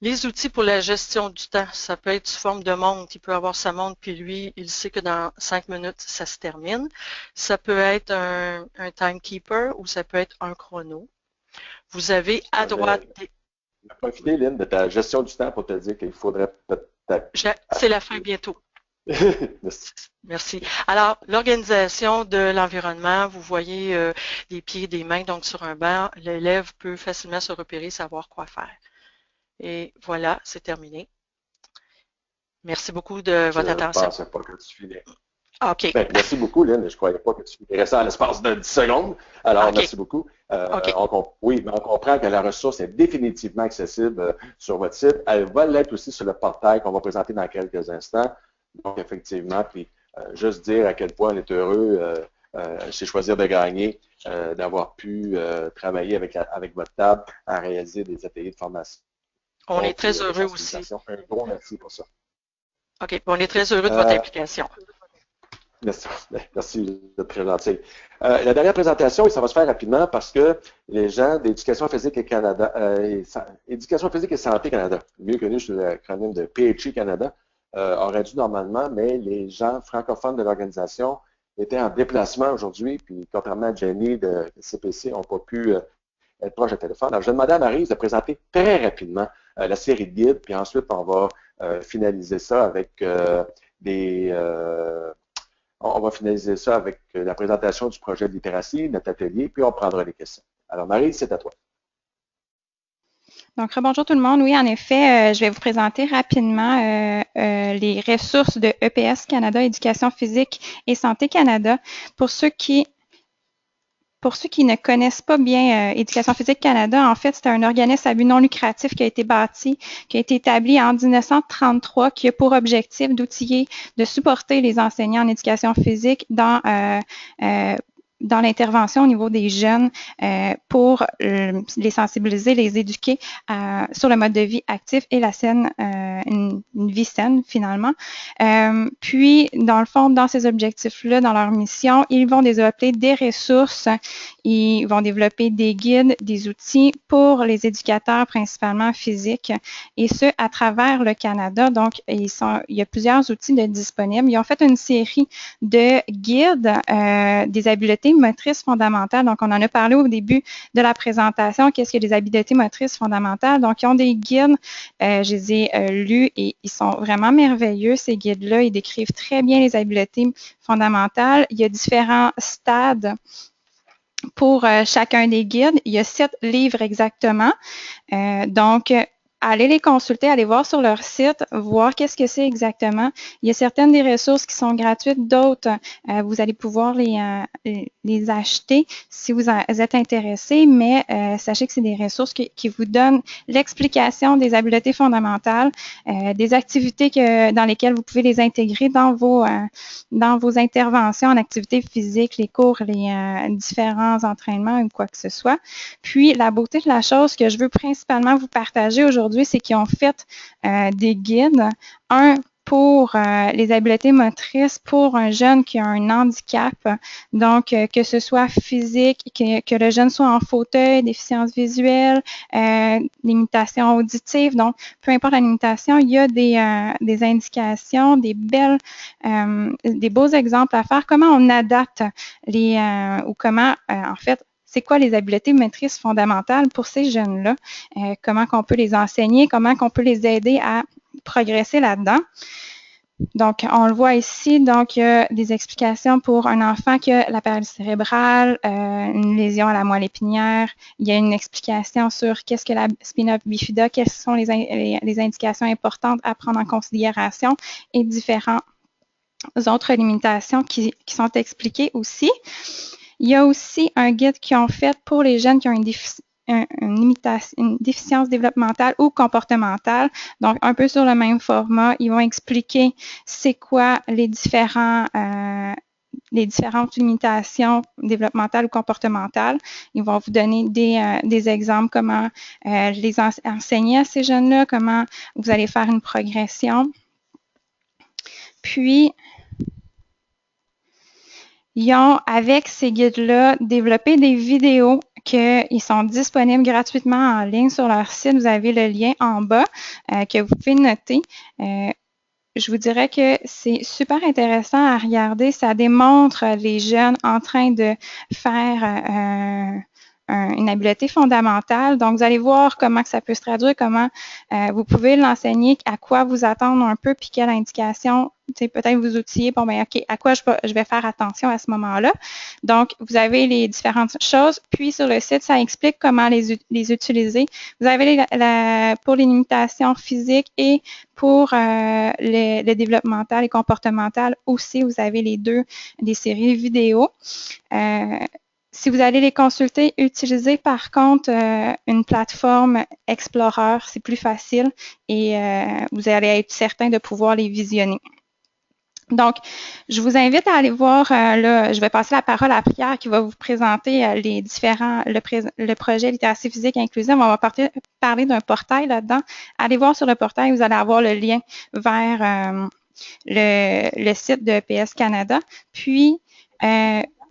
Les outils pour la gestion du temps, ça peut être sous forme de montre. Il peut avoir sa montre, puis lui, il sait que dans 5 minutes, ça se termine. Ça peut être un timekeeper ou ça peut être un chrono. Vous avez à droite... Je vais profiter, Lynn, de ta gestion du temps pour te dire qu'il faudrait peut-être... C'est la fin bientôt. Merci. Merci. Alors, l'organisation de l'environnement, vous voyez des pieds, des mains, donc sur un banc, l'élève peut facilement se repérer, savoir quoi faire. Et voilà, c'est terminé. Merci beaucoup de votre attention. Je ne pensais pas que tu finirais. OK. Ben, merci beaucoup, Lynn. Je ne croyais pas que tu finirais ça en l'espace de 10 secondes. Alors, OK. merci beaucoup. OK. Oui, mais on comprend que la ressource est définitivement accessible sur votre site. Elle va l'être aussi sur le portail qu'on va présenter dans quelques instants. Donc, effectivement, puis juste dire à quel point on est heureux chez Choisir de gagner, d'avoir pu travailler avec votre table à réaliser des ateliers de formation. On est très heureux aussi. Un gros merci pour ça. OK. On est très heureux de votre implication. Merci, vous êtes très gentil. La dernière présentation, et ça va se faire rapidement parce que les gens d'Éducation physique et Canada, Éducation physique et santé Canada, mieux connu sous l'acronyme de PHI Canada, auraient dû normalement, mais les gens francophones de l'organisation étaient en déplacement aujourd'hui, puis contrairement à Jenny de CPC, n'ont pas pu être proche de téléphone. Alors, je demandais à Maryse de présenter très rapidement la série de guides, puis ensuite, on va finaliser ça avec on va finaliser ça avec la présentation du projet de littératie, notre atelier, puis on prendra les questions. Alors, Maryse, c'est à toi. Donc, bonjour tout le monde. Oui, en effet, je vais vous présenter rapidement les ressources de EPS Canada, Éducation physique et santé Canada. Pour ceux qui ne connaissent pas bien Éducation physique Canada, en fait, c'est un organisme à but non lucratif qui a été bâti, qui a été établi en 1933, qui a pour objectif d'outiller, de supporter les enseignants en éducation physique dans l'intervention au niveau des jeunes pour les sensibiliser, les éduquer sur le mode de vie actif et la saine, une vie saine finalement. Puis, dans le fond, dans ces objectifs-là, dans leur mission, ils vont développer des ressources, ils vont développer des guides, des outils pour les éducateurs principalement physiques, et ce, à travers le Canada. Donc, il y a plusieurs outils disponibles. Ils ont fait une série de guides des habiletés motrices fondamentales. Donc, on en a parlé au début de la présentation. Qu'est-ce que les habiletés motrices fondamentales? Donc, ils ont des guides, je les ai lus et ils sont vraiment merveilleux, ces guides-là. Ils décrivent très bien les habiletés fondamentales. Il y a différents stades pour chacun des guides. Il y a 7 livres exactement. Donc, allez les consulter, allez voir sur leur site, voir qu'est-ce que c'est exactement. Il y a certaines des ressources qui sont gratuites, d'autres, vous allez pouvoir les acheter si vous êtes intéressé, mais sachez que c'est des ressources qui vous donnent l'explication des habiletés fondamentales, des activités dans lesquelles vous pouvez les intégrer dans vos interventions en activités physiques, les cours, les différents entraînements ou quoi que ce soit. Puis, la beauté de la chose que je veux principalement vous partager aujourd'hui, c'est qu'ils ont fait des guides, un pour les habiletés motrices pour un jeune qui a un handicap, donc que ce soit physique, que le jeune soit en fauteuil, déficience visuelle, limitation auditive, donc peu importe la limitation, il y a des indications, des beaux exemples à faire, comment on adapte ou comment, en fait, c'est quoi les habiletés motrices fondamentales pour ces jeunes-là? Comment qu'on peut les enseigner? Comment qu'on peut les aider à progresser là-dedans? Donc, on le voit ici, donc il y a des explications pour un enfant qui a la paralysie cérébrale, une lésion à la moelle épinière. Il y a une explication sur qu'est-ce que la spina bifida, quelles sont les indications importantes à prendre en considération et différentes autres limitations qui sont expliquées aussi. Il y a aussi un guide qu'ils ont fait pour les jeunes qui ont une déficience développementale ou comportementale. Donc, un peu sur le même format, ils vont expliquer c'est quoi les différentes limitations développementales ou comportementales. Ils vont vous donner des exemples, comment les enseigner à ces jeunes-là, comment vous allez faire une progression. Puis, ils ont, avec ces guides-là, développé des vidéos qui sont disponibles gratuitement en ligne sur leur site. Vous avez le lien en bas que vous pouvez noter. Je vous dirais que c'est super intéressant à regarder. Ça démontre les jeunes en train de faire une habileté fondamentale. Donc, vous allez voir comment que ça peut se traduire, comment vous pouvez l'enseigner, à quoi vous attendre un peu, puis quelle indication, peut-être vous outiller, bon, ben OK, à quoi je vais faire attention à ce moment-là. Donc, vous avez les différentes choses, puis sur le site, ça explique comment les utiliser. Vous avez pour les limitations physiques et pour le développemental et comportemental aussi, vous avez les deux, des séries vidéo. Si vous allez les consulter, utilisez par contre une plateforme Explorer, c'est plus facile et vous allez être certain de pouvoir les visionner. Donc, je vous invite à aller voir, là, je vais passer la parole à Pierre qui va vous présenter le projet Littératie physique inclusive. On va parler d'un portail là-dedans. Allez voir sur le portail, vous allez avoir le lien vers le site de PS Canada. Puis,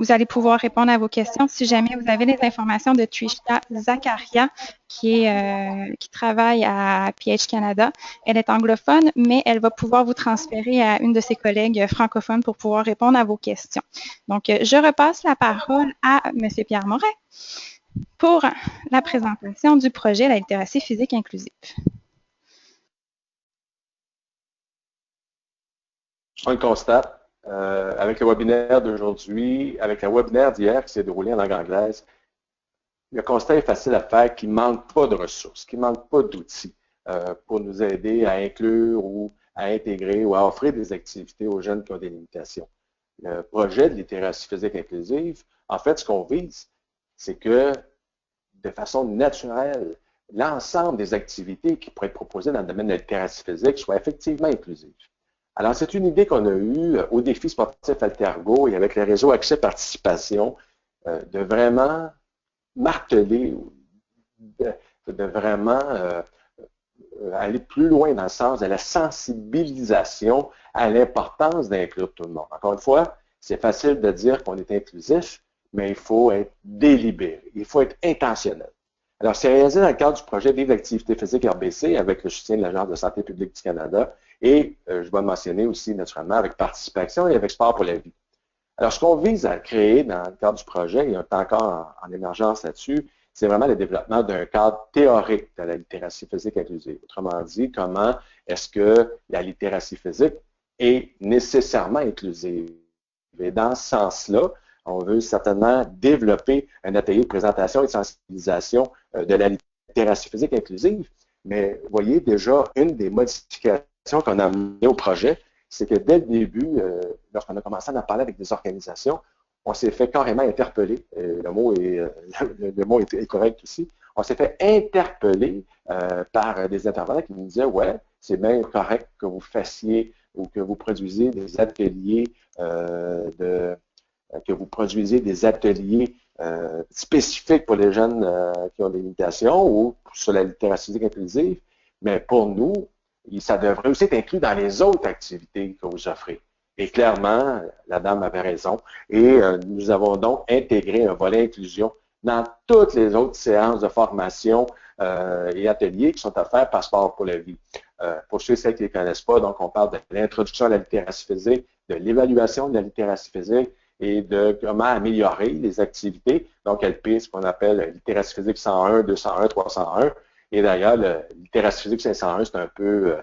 vous allez pouvoir répondre à vos questions. Si jamais vous avez les informations de Trisha Zakaria, qui travaille à PH Canada, elle est anglophone, mais elle va pouvoir vous transférer à une de ses collègues francophones pour pouvoir répondre à vos questions. Donc, je repasse la parole à M. Pierre Morin pour la présentation du projet La littératie physique inclusive. On le constate. Avec le webinaire d'aujourd'hui, avec le webinaire d'hier qui s'est déroulé en langue anglaise, le constat est facile à faire qu'il ne manque pas de ressources, qu'il ne manque pas d'outils pour nous aider à inclure ou à intégrer ou à offrir des activités aux jeunes qui ont des limitations. Le projet de littératie physique inclusive, en fait, ce qu'on vise, c'est que de façon naturelle, l'ensemble des activités qui pourraient être proposées dans le domaine de la littératie physique soient effectivement inclusives. Alors, c'est une idée qu'on a eue au défi sportif Altergo et avec le réseau Accès Participation de vraiment marteler, de vraiment aller plus loin dans le sens de la sensibilisation à l'importance d'inclure tout le monde. Encore une fois, c'est facile de dire qu'on est inclusif, mais il faut être délibéré, il faut être intentionnel. Alors, c'est réalisé dans le cadre du projet Vivre l'activité physique RBC avec le soutien de l'Agence de santé publique du Canada et, je vais le mentionner aussi naturellement, avec Participation et avec Sport pour la vie. Alors, ce qu'on vise à créer dans le cadre du projet, et on est encore en émergence là-dessus, c'est vraiment le développement d'un cadre théorique de la littératie physique inclusive. Autrement dit, comment est-ce que la littératie physique est nécessairement inclusive? Et dans ce sens-là, on veut certainement développer un atelier de présentation et de sensibilisation de la littératie physique inclusive. Mais vous voyez déjà, une des modifications qu'on a amenées au projet, c'est que dès le début, lorsqu'on a commencé à en parler avec des organisations, on s'est fait carrément interpeller. Le mot est correct aussi. On s'est fait interpeller par des intervenants qui nous disaient « Ouais, c'est bien correct que vous fassiez ou que vous produisiez des ateliers spécifiques pour les jeunes qui ont des limitations ou sur la littératie physique inclusive, mais pour nous, ça devrait aussi être inclus dans les autres activités que vous offrez. » Et clairement, la dame avait raison. Et nous avons donc intégré un volet inclusion dans toutes les autres séances de formation et ateliers qui sont offerts par Sport pour la vie. Pour ceux et celles qui ne les connaissent pas, donc on parle de l'introduction à la littératie physique, de l'évaluation de la littératie physique et de comment améliorer les activités. Donc, LP, ce qu'on appelle littératie physique 101, 201, 301. Et d'ailleurs, la littératie physique 501, c'est un peu,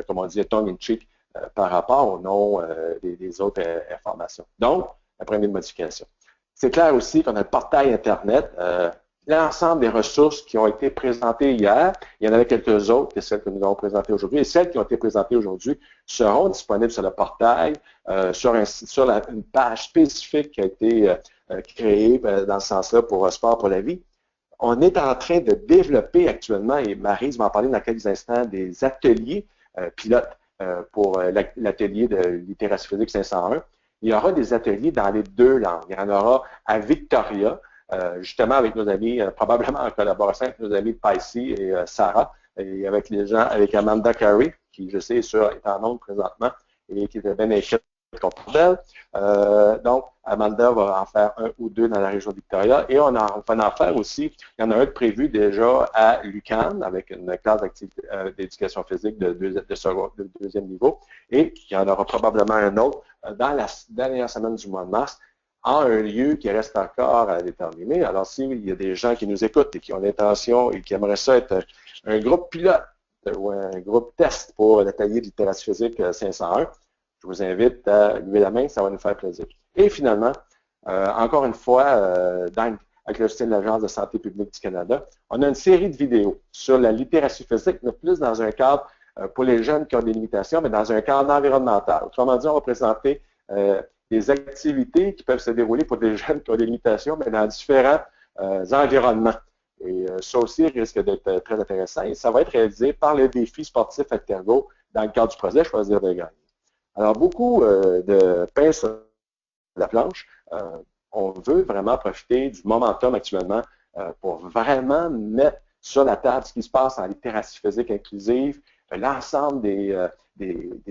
comment dire, tongue-in-cheek par rapport au nom des autres informations. Donc, la première modification. C'est clair aussi qu'on a le portail Internet, l'ensemble des ressources qui ont été présentées hier, il y en avait quelques autres que celles que nous avons présentées aujourd'hui, et celles qui ont été présentées aujourd'hui seront disponibles sur le portail, sur une page spécifique qui a été créée dans ce sens-là pour Sport pour la vie. On est en train de développer actuellement, et Maryse va en parler dans quelques instants, des ateliers pilotes pour l'atelier de littératie physique 501. Il y aura des ateliers dans les deux langues. Il y en aura à Victoria, justement avec nos amis, probablement en collaboration avec nos amis Paisy et Sarah, et avec les gens, avec Amanda Carey, qui je sais est en nombre présentement et qui était bien inquiète contre elle. Donc, Amanda va en faire un ou deux dans la région de Victoria et on va en faire aussi, il y en a un de prévu déjà à l'UQAM avec une classe d'éducation physique de deuxième niveau et il y en aura probablement un autre dans la dernière semaine du mois de mars en un lieu qui reste encore à déterminer. Alors, s'il y a des gens qui nous écoutent et qui ont l'intention et qui aimeraient ça être un groupe pilote ou un groupe test pour l'atelier de littératie physique 501, je vous invite à lever la main, ça va nous faire plaisir. Et finalement, encore une fois, avec le soutien de l'Agence de santé publique du Canada, on a une série de vidéos sur la littératie physique, mais plus dans un cadre pour les jeunes qui ont des limitations, mais dans un cadre environnemental. Autrement dit, on va présenter des activités qui peuvent se dérouler pour des jeunes qui ont des limitations, mais dans différents environnements. Et ça aussi risque d'être très intéressant. Et ça va être réalisé par le défi sportif Altergo dans le cadre du projet Choisir de gagner. Alors, beaucoup de pain sur la planche. On veut vraiment profiter du momentum actuellement pour vraiment mettre sur la table ce qui se passe en littératie physique inclusive, l'ensemble des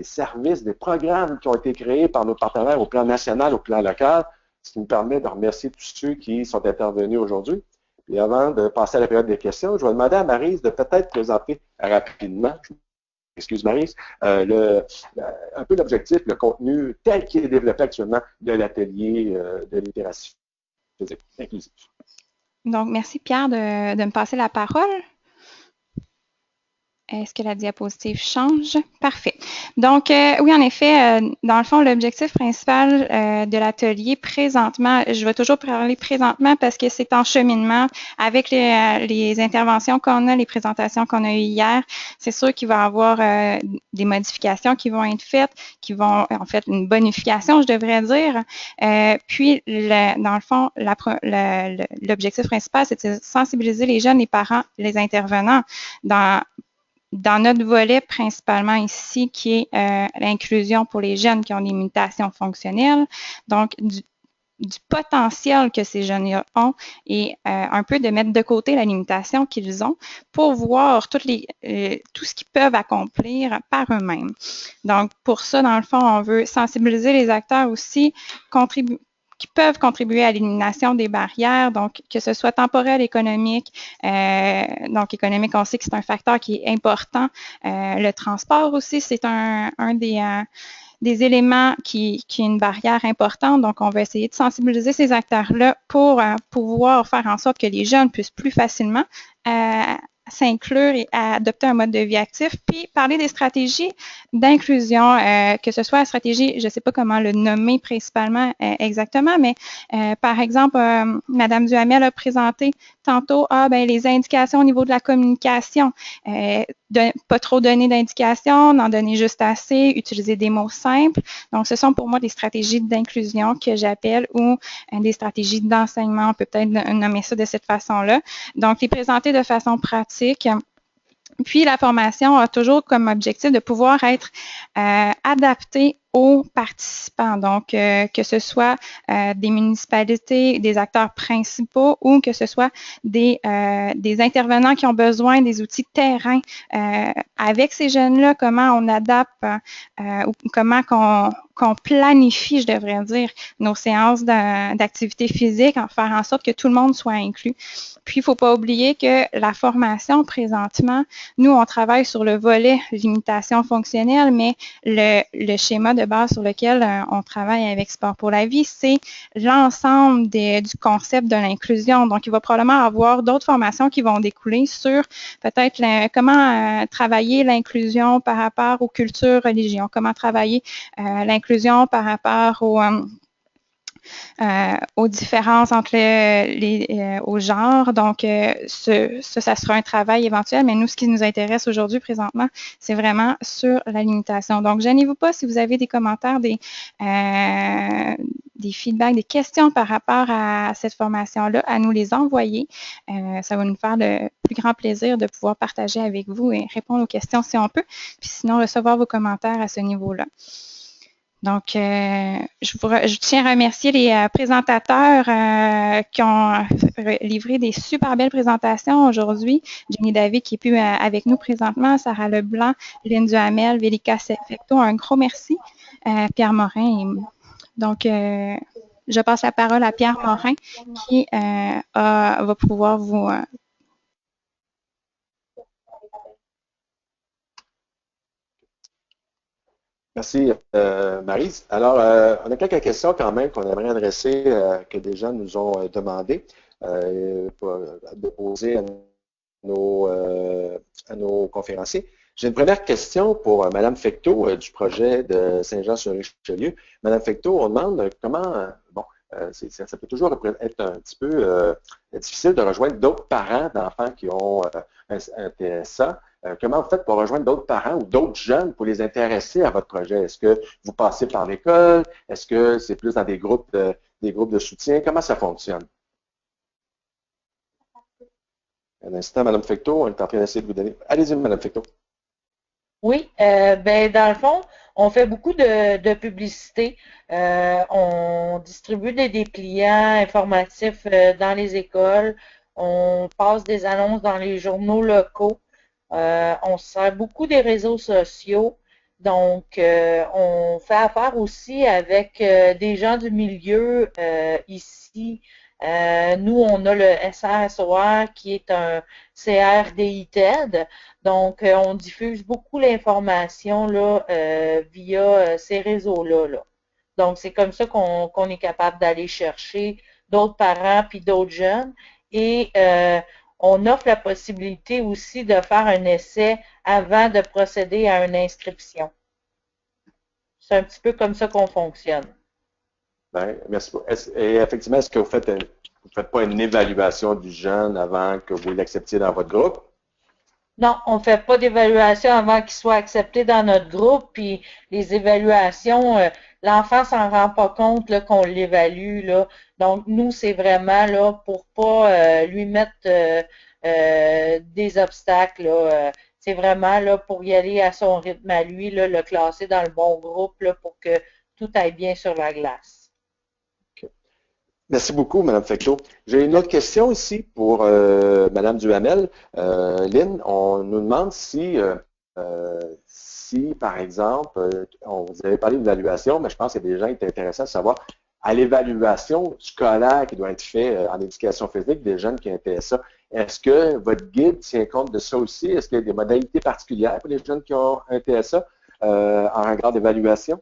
services, des programmes qui ont été créés par nos partenaires au plan national, au plan local, ce qui me permet de remercier tous ceux qui sont intervenus aujourd'hui. Et avant de passer à la période des questions, je vais demander à Maryse de peut-être présenter rapidement, excuse Maryse, un peu l'objectif, le contenu tel qu'il est développé actuellement de l'atelier de littératie physique inclusive. Donc, merci Pierre de me passer la parole. Est-ce que la diapositive change? Parfait. Donc, oui, en effet, dans le fond, l'objectif principal de l'atelier présentement, je vais toujours parler présentement parce que c'est en cheminement avec les interventions qu'on a, les présentations qu'on a eues hier. C'est sûr qu'il va y avoir des modifications qui vont être faites, qui vont, en fait, une bonification, je devrais dire. Puis, dans le fond, l'objectif principal, c'est de sensibiliser les jeunes, les parents, les intervenants dans notre volet principalement ici, qui est l'inclusion pour les jeunes qui ont des limitations fonctionnelles, donc du potentiel que ces jeunes ont et un peu de mettre de côté la limitation qu'ils ont pour voir tout ce qu'ils peuvent accomplir par eux-mêmes. Donc, pour ça, dans le fond, on veut sensibiliser les acteurs aussi, qui peuvent contribuer à l'élimination des barrières, donc que ce soit temporel, économique. Donc, économique, on sait que c'est un facteur qui est important. Le transport aussi, c'est un des éléments qui est une barrière importante. Donc, on va essayer de sensibiliser ces acteurs-là pour pouvoir faire en sorte que les jeunes puissent plus facilement s'inclure et à adopter un mode de vie actif, puis parler des stratégies d'inclusion, que ce soit la stratégie, je ne sais pas comment le nommer principalement exactement, mais par exemple, Madame Duhamel a présenté tantôt les indications au niveau de la communication, pas trop donner d'indications, d'en donner juste assez, utiliser des mots simples. Donc, ce sont pour moi des stratégies d'inclusion que j'appelle ou des stratégies d'enseignement, on peut peut-être nommer ça de cette façon-là. Donc, les présenter de façon pratique. Puis, la formation a toujours comme objectif de pouvoir être adaptée aux participants, donc que ce soit des municipalités, des acteurs principaux ou que ce soit des intervenants qui ont besoin des outils terrain. Avec ces jeunes-là, comment on adapte ou comment qu'on planifie, je devrais dire, nos séances d'activité physique, en faire en sorte que tout le monde soit inclus. Puis, il ne faut pas oublier que la formation, présentement, nous, on travaille sur le volet limitation fonctionnelle, mais le schéma de base sur lequel on travaille avec Sport pour la vie, c'est l'ensemble du concept de l'inclusion. Donc, il va probablement avoir d'autres formations qui vont découler sur peut-être comment travailler l'inclusion par rapport aux cultures, religions, comment travailler l'inclusion par rapport aux différences entre aux genres. Donc, ça sera un travail éventuel, mais nous, ce qui nous intéresse aujourd'hui, présentement, c'est vraiment sur la limitation. Donc, gênez-vous pas si vous avez des commentaires, des feedbacks, des questions par rapport à cette formation-là, à nous les envoyer. Ça va nous faire le plus grand plaisir de pouvoir partager avec vous et répondre aux questions si on peut, puis sinon recevoir vos commentaires à ce niveau-là. Donc, je tiens à remercier les présentateurs qui ont livré des super belles présentations aujourd'hui. Jenny David qui est plus avec nous présentement, Sarah Leblanc, Lynn Duhamel, Vélika Sefecto, un gros merci. Pierre Morin. Donc, je passe la parole à Pierre Morin qui va pouvoir vous... Merci, Maryse. Alors, on a quelques questions quand même qu'on aimerait adresser, que des gens nous ont demandé de poser à nos conférenciers. J'ai une première question pour Mme Fecteau du projet de Saint-Jean-sur-Richelieu. Mme Fecteau, on demande comment, bon, ça peut toujours être un petit peu difficile de rejoindre d'autres parents d'enfants qui ont un TSA. Comment vous faites pour rejoindre d'autres parents ou d'autres jeunes pour les intéresser à votre projet? Est-ce que vous passez par l'école? Est-ce que c'est plus dans des groupes de soutien? Comment ça fonctionne? Un instant, Mme Fecteau, on est en train d'essayer de vous donner. Allez-y, Mme Fecteau. Oui, ben dans le fond, on fait beaucoup de publicité. On distribue des dépliants informatifs dans les écoles. On passe des annonces dans les journaux locaux. On se sert beaucoup des réseaux sociaux. Donc, on fait affaire aussi avec des gens du milieu ici. Nous, on a le SRSOR qui est un CRDI-TED. Donc, on diffuse beaucoup l'information là, via ces réseaux-là. Là. Donc, c'est comme ça qu'on est capable d'aller chercher d'autres parents puis d'autres jeunes. Et on offre la possibilité aussi de faire un essai avant de procéder à une inscription. C'est un petit peu comme ça qu'on fonctionne. Bien, merci beaucoup. Et effectivement, est-ce que vous ne faites pas une évaluation du jeune avant que vous l'acceptiez dans votre groupe? Non, on ne fait pas d'évaluation avant qu'il soit accepté dans notre groupe. Puis les évaluations, l'enfant s'en rend pas compte qu'on l'évalue. Donc, nous, c'est vraiment là pour pas lui mettre des obstacles. C'est vraiment là pour y aller à son rythme à lui, là, le classer dans le bon groupe là, pour que tout aille bien sur la glace. Merci beaucoup, Mme Fecteau. J'ai une autre question ici pour Mme Duhamel. Lynn, on nous demande si, par exemple, vous avez parlé d'évaluation, mais je pense qu'il y a des gens qui sont intéressés à savoir, à l'évaluation scolaire qui doit être faite en éducation physique des jeunes qui ont un TSA, est-ce que votre guide tient compte de ça aussi? Est-ce qu'il y a des modalités particulières pour les jeunes qui ont un TSA en regard d'évaluation?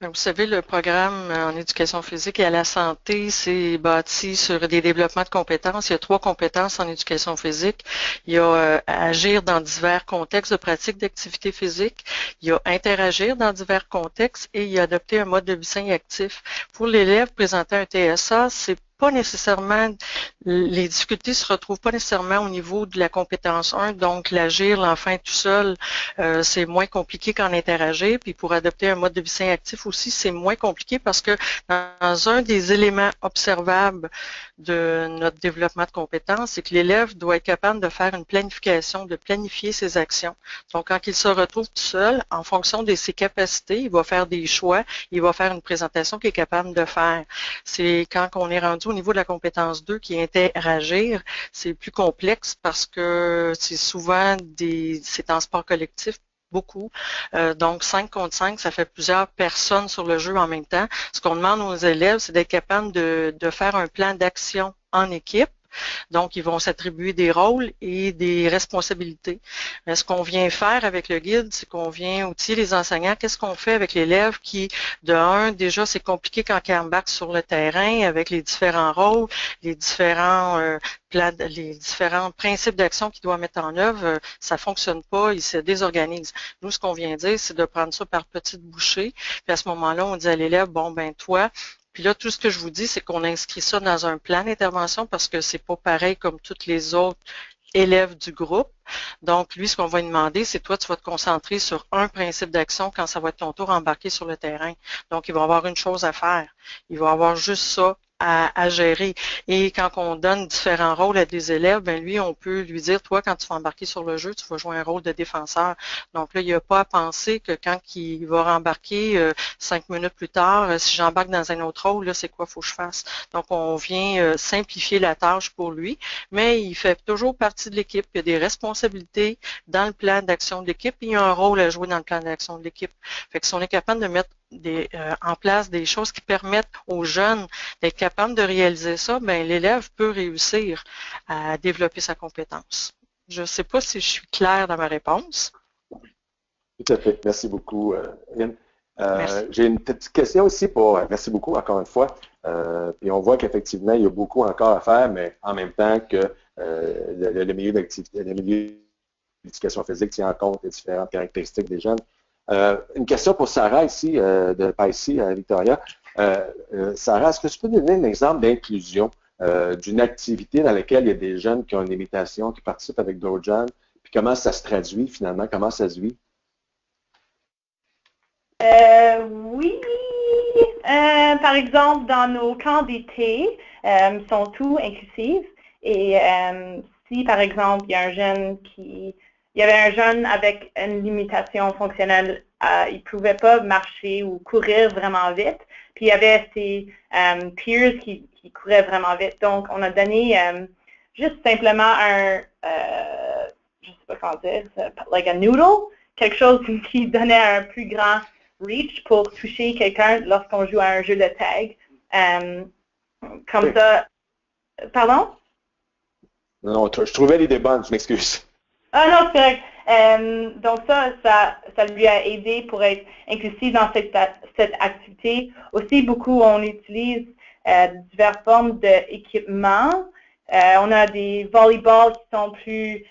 Vous savez, le programme en éducation physique et à la santé, c'est bâti sur des développements de compétences. Il y a 3 compétences en éducation physique. Il y a agir dans divers contextes de pratique d'activité physique. Il y a interagir dans divers contextes et il y a adopter un mode de vie sain et actif. Pour l'élève présentant un TSA, c'est pas nécessairement, les difficultés se retrouvent pas nécessairement au niveau de la compétence 1, donc l'agir, l'enfant tout seul, c'est moins compliqué qu'en interagir, puis pour adopter un mode de vie sain actif aussi, c'est moins compliqué parce que dans un des éléments observables de notre développement de compétences, c'est que l'élève doit être capable de faire une planification, de planifier ses actions. Donc, quand il se retrouve tout seul, en fonction de ses capacités, il va faire des choix, il va faire une présentation qu'il est capable de faire. C'est quand on est rendu au niveau de la compétence 2 qui est interagir, c'est plus complexe parce que c'est souvent c'est en sport collectif, beaucoup. Donc, 5 contre 5, ça fait plusieurs personnes sur le jeu en même temps. Ce qu'on demande aux élèves, c'est d'être capable de faire un plan d'action en équipe. Donc, ils vont s'attribuer des rôles et des responsabilités. Mais ce qu'on vient faire avec le guide, c'est qu'on vient outiller les enseignants. Qu'est-ce qu'on fait avec l'élève qui, de un, déjà, c'est compliqué quand il embarque sur le terrain avec les différents rôles, les différents principes d'action qu'il doit mettre en œuvre, ça fonctionne pas, il se désorganise. Nous, ce qu'on vient dire, c'est de prendre ça par petites bouchées. Puis à ce moment-là, on dit à l'élève, bon, ben toi, puis là, tout ce que je vous dis, c'est qu'on inscrit ça dans un plan d'intervention parce que c'est pas pareil comme tous les autres élèves du groupe. Donc, lui, ce qu'on va lui demander, c'est toi, tu vas te concentrer sur un principe d'action quand ça va être ton tour embarqué sur le terrain. Donc, il va avoir une chose à faire. Il va avoir juste ça à gérer. Et quand on donne différents rôles à des élèves, ben lui, on peut lui dire, toi, quand tu vas embarquer sur le jeu, tu vas jouer un rôle de défenseur. Donc là, il n'y a pas à penser que quand il va rembarquer 5 minutes plus tard, si j'embarque dans un autre rôle, là, c'est quoi faut que je fasse? Donc, on vient simplifier la tâche pour lui, mais il fait toujours partie de l'équipe. Il y a des responsabilités dans le plan d'action de l'équipe, et il y a un rôle à jouer dans le plan d'action de l'équipe. Fait que si on est capable de mettre en place des choses qui permettent aux jeunes d'être capables de réaliser ça, ben l'élève peut réussir à développer sa compétence. Je ne sais pas si je suis claire dans ma réponse. Tout à fait. Merci beaucoup, Lynn. Merci. J'ai une petite question aussi merci beaucoup encore une fois. Puis on voit qu'effectivement, il y a beaucoup encore à faire, mais en même temps que le milieu d'activité, le milieu d'éducation physique tient en compte les différentes caractéristiques des jeunes. Une question pour Sarah ici, de PAICI à Victoria. Sarah, est-ce que tu peux nous donner un exemple d'inclusion d'une activité dans laquelle il y a des jeunes qui ont une limitation, qui participent avec d'autres jeunes, puis comment ça se traduit finalement, comment ça se vit? Oui, par exemple, dans nos camps d'été, sont tous inclusifs. Et si, par exemple, il y avait un jeune avec une limitation fonctionnelle, il ne pouvait pas marcher ou courir vraiment vite. Puis il y avait ses peers qui couraient vraiment vite. Donc, on a donné juste simplement je ne sais pas comment dire, like a noodle, quelque chose qui donnait un plus grand reach pour toucher quelqu'un lorsqu'on joue à un jeu de tag. Comme Oui. ça. Pardon? Non, je trouvais l'idée bonne, je m'excuse. Ah non, c'est correct. Donc ça lui a aidé pour être inclusif dans cette activité. Aussi, beaucoup, on utilise diverses formes d'équipements. On a des volleyballs qui sont plus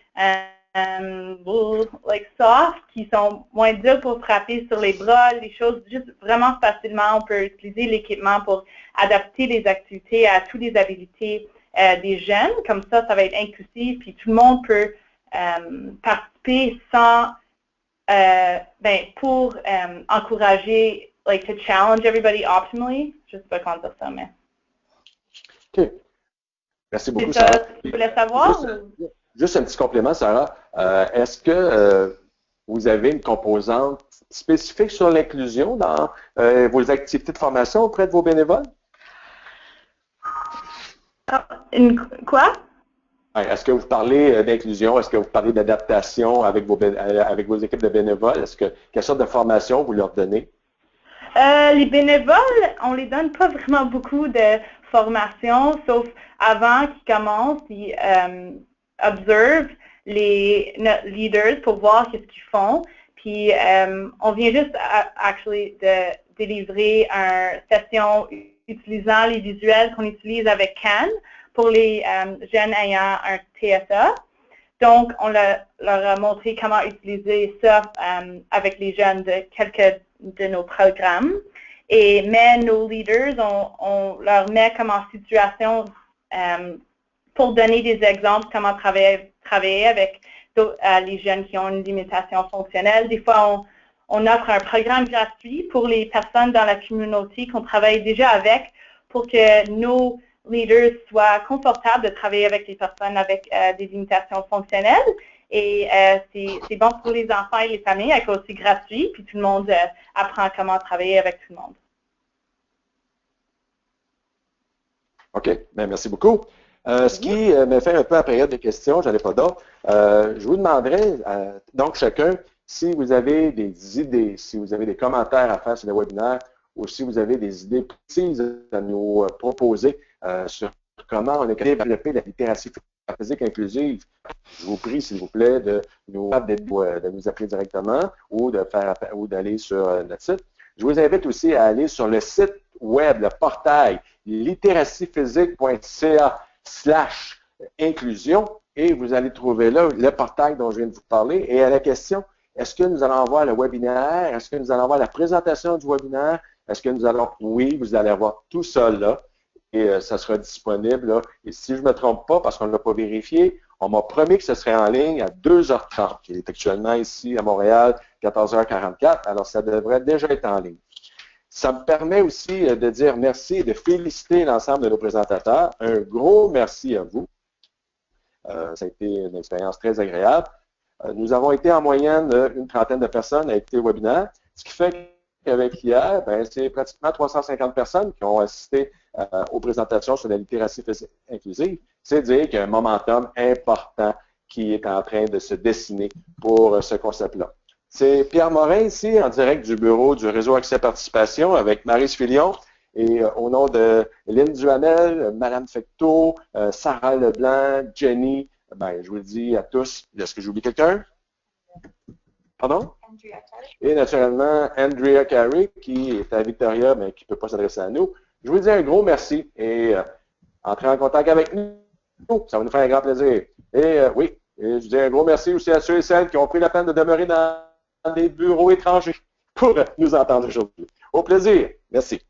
like soft, qui sont moins durs pour frapper sur les bras, les choses juste vraiment facilement. On peut utiliser l'équipement pour adapter les activités à toutes les habilités des jeunes. Comme ça va être inclusif, puis tout le monde peut participer sans, pour encourager, like to challenge everybody optimally. Je ne sais pas comment dire ça, mais. OK. Merci beaucoup, C'est ça, Sarah. tu voulais savoir? Juste un petit complément, Sarah. Est-ce que vous avez une composante spécifique sur l'inclusion dans vos activités de formation auprès de vos bénévoles? Quoi? Est-ce que vous parlez d'inclusion? Est-ce que vous parlez d'adaptation avec vos équipes de bénévoles? Quelle sorte de formation vous leur donnez? Les bénévoles, on les donne pas vraiment beaucoup de formation, sauf avant qu'ils commencent, ils observent les leaders pour voir qu'est-ce qu'ils font. Puis, on vient juste de délivrer une session utilisant les visuels qu'on utilise avec Can pour les jeunes ayant un TSA. Donc, on leur a montré comment utiliser ça avec les jeunes de quelques de nos programmes. Mais nos leaders, on leur met comme en situation pour donner des exemples comment travailler avec les jeunes qui ont une limitation fonctionnelle. Des fois, on offre un programme gratuit pour les personnes dans la communauté qu'on travaille déjà avec pour que nos leaders soient confortables de travailler avec les personnes avec des limitations fonctionnelles. Et c'est bon pour les enfants et les familles, c'est aussi gratuit, puis tout le monde apprend comment travailler avec tout le monde. OK, bien, merci beaucoup. Ce qui me fait un peu la période de questions, j'en ai pas d'autres. Je vous demanderai, donc chacun, si vous avez des idées, si vous avez des commentaires à faire sur le webinaire, ou si vous avez des idées précises à nous proposer sur comment on est capable de développer la littératie physique inclusive, je vous prie, s'il vous plaît, de nous appeler directement ou d'aller sur notre site. Je vous invite aussi à aller sur le site web, le portail littéraciephysique.ca/inclusion et vous allez trouver là le portail dont je viens de vous parler. Et à la question, est-ce que nous allons avoir le webinaire? Est-ce que nous allons avoir la présentation du webinaire? Est-ce que nous allons... Oui, vous allez avoir tout ça là. Et ça sera disponible. Là. Et si je ne me trompe pas, parce qu'on ne l'a pas vérifié, on m'a promis que ce serait en ligne à 2h30. Il est actuellement ici à Montréal, 14h44. Alors, ça devrait déjà être en ligne. Ça me permet aussi de dire merci et de féliciter l'ensemble de nos présentateurs. Un gros merci à vous. Ça a été une expérience très agréable. Nous avons été en moyenne une trentaine de personnes à écouter le webinaire, ce qui fait qu'avec hier, c'est pratiquement 350 personnes qui ont assisté aux présentations sur la littératie physique inclusive. C'est dire qu'il y a un momentum important qui est en train de se dessiner pour ce concept-là. C'est Pierre Morin ici, en direct du bureau du Réseau Accès Participation avec Maryse Filion et au nom de Lynn Duhamel, Madame Fecteau, Sarah Leblanc, Jenny, je vous le dis à tous, est-ce que j'oublie quelqu'un? Pardon? Et naturellement, Andrea Carey, qui est à Victoria, mais qui ne peut pas s'adresser à nous. Je vous dis un gros merci et entrez en contact avec nous. Ça va nous faire un grand plaisir. Et oui, et je dis un gros merci aussi à ceux et celles qui ont pris la peine de demeurer dans des bureaux étrangers pour nous entendre aujourd'hui. Au plaisir. Merci.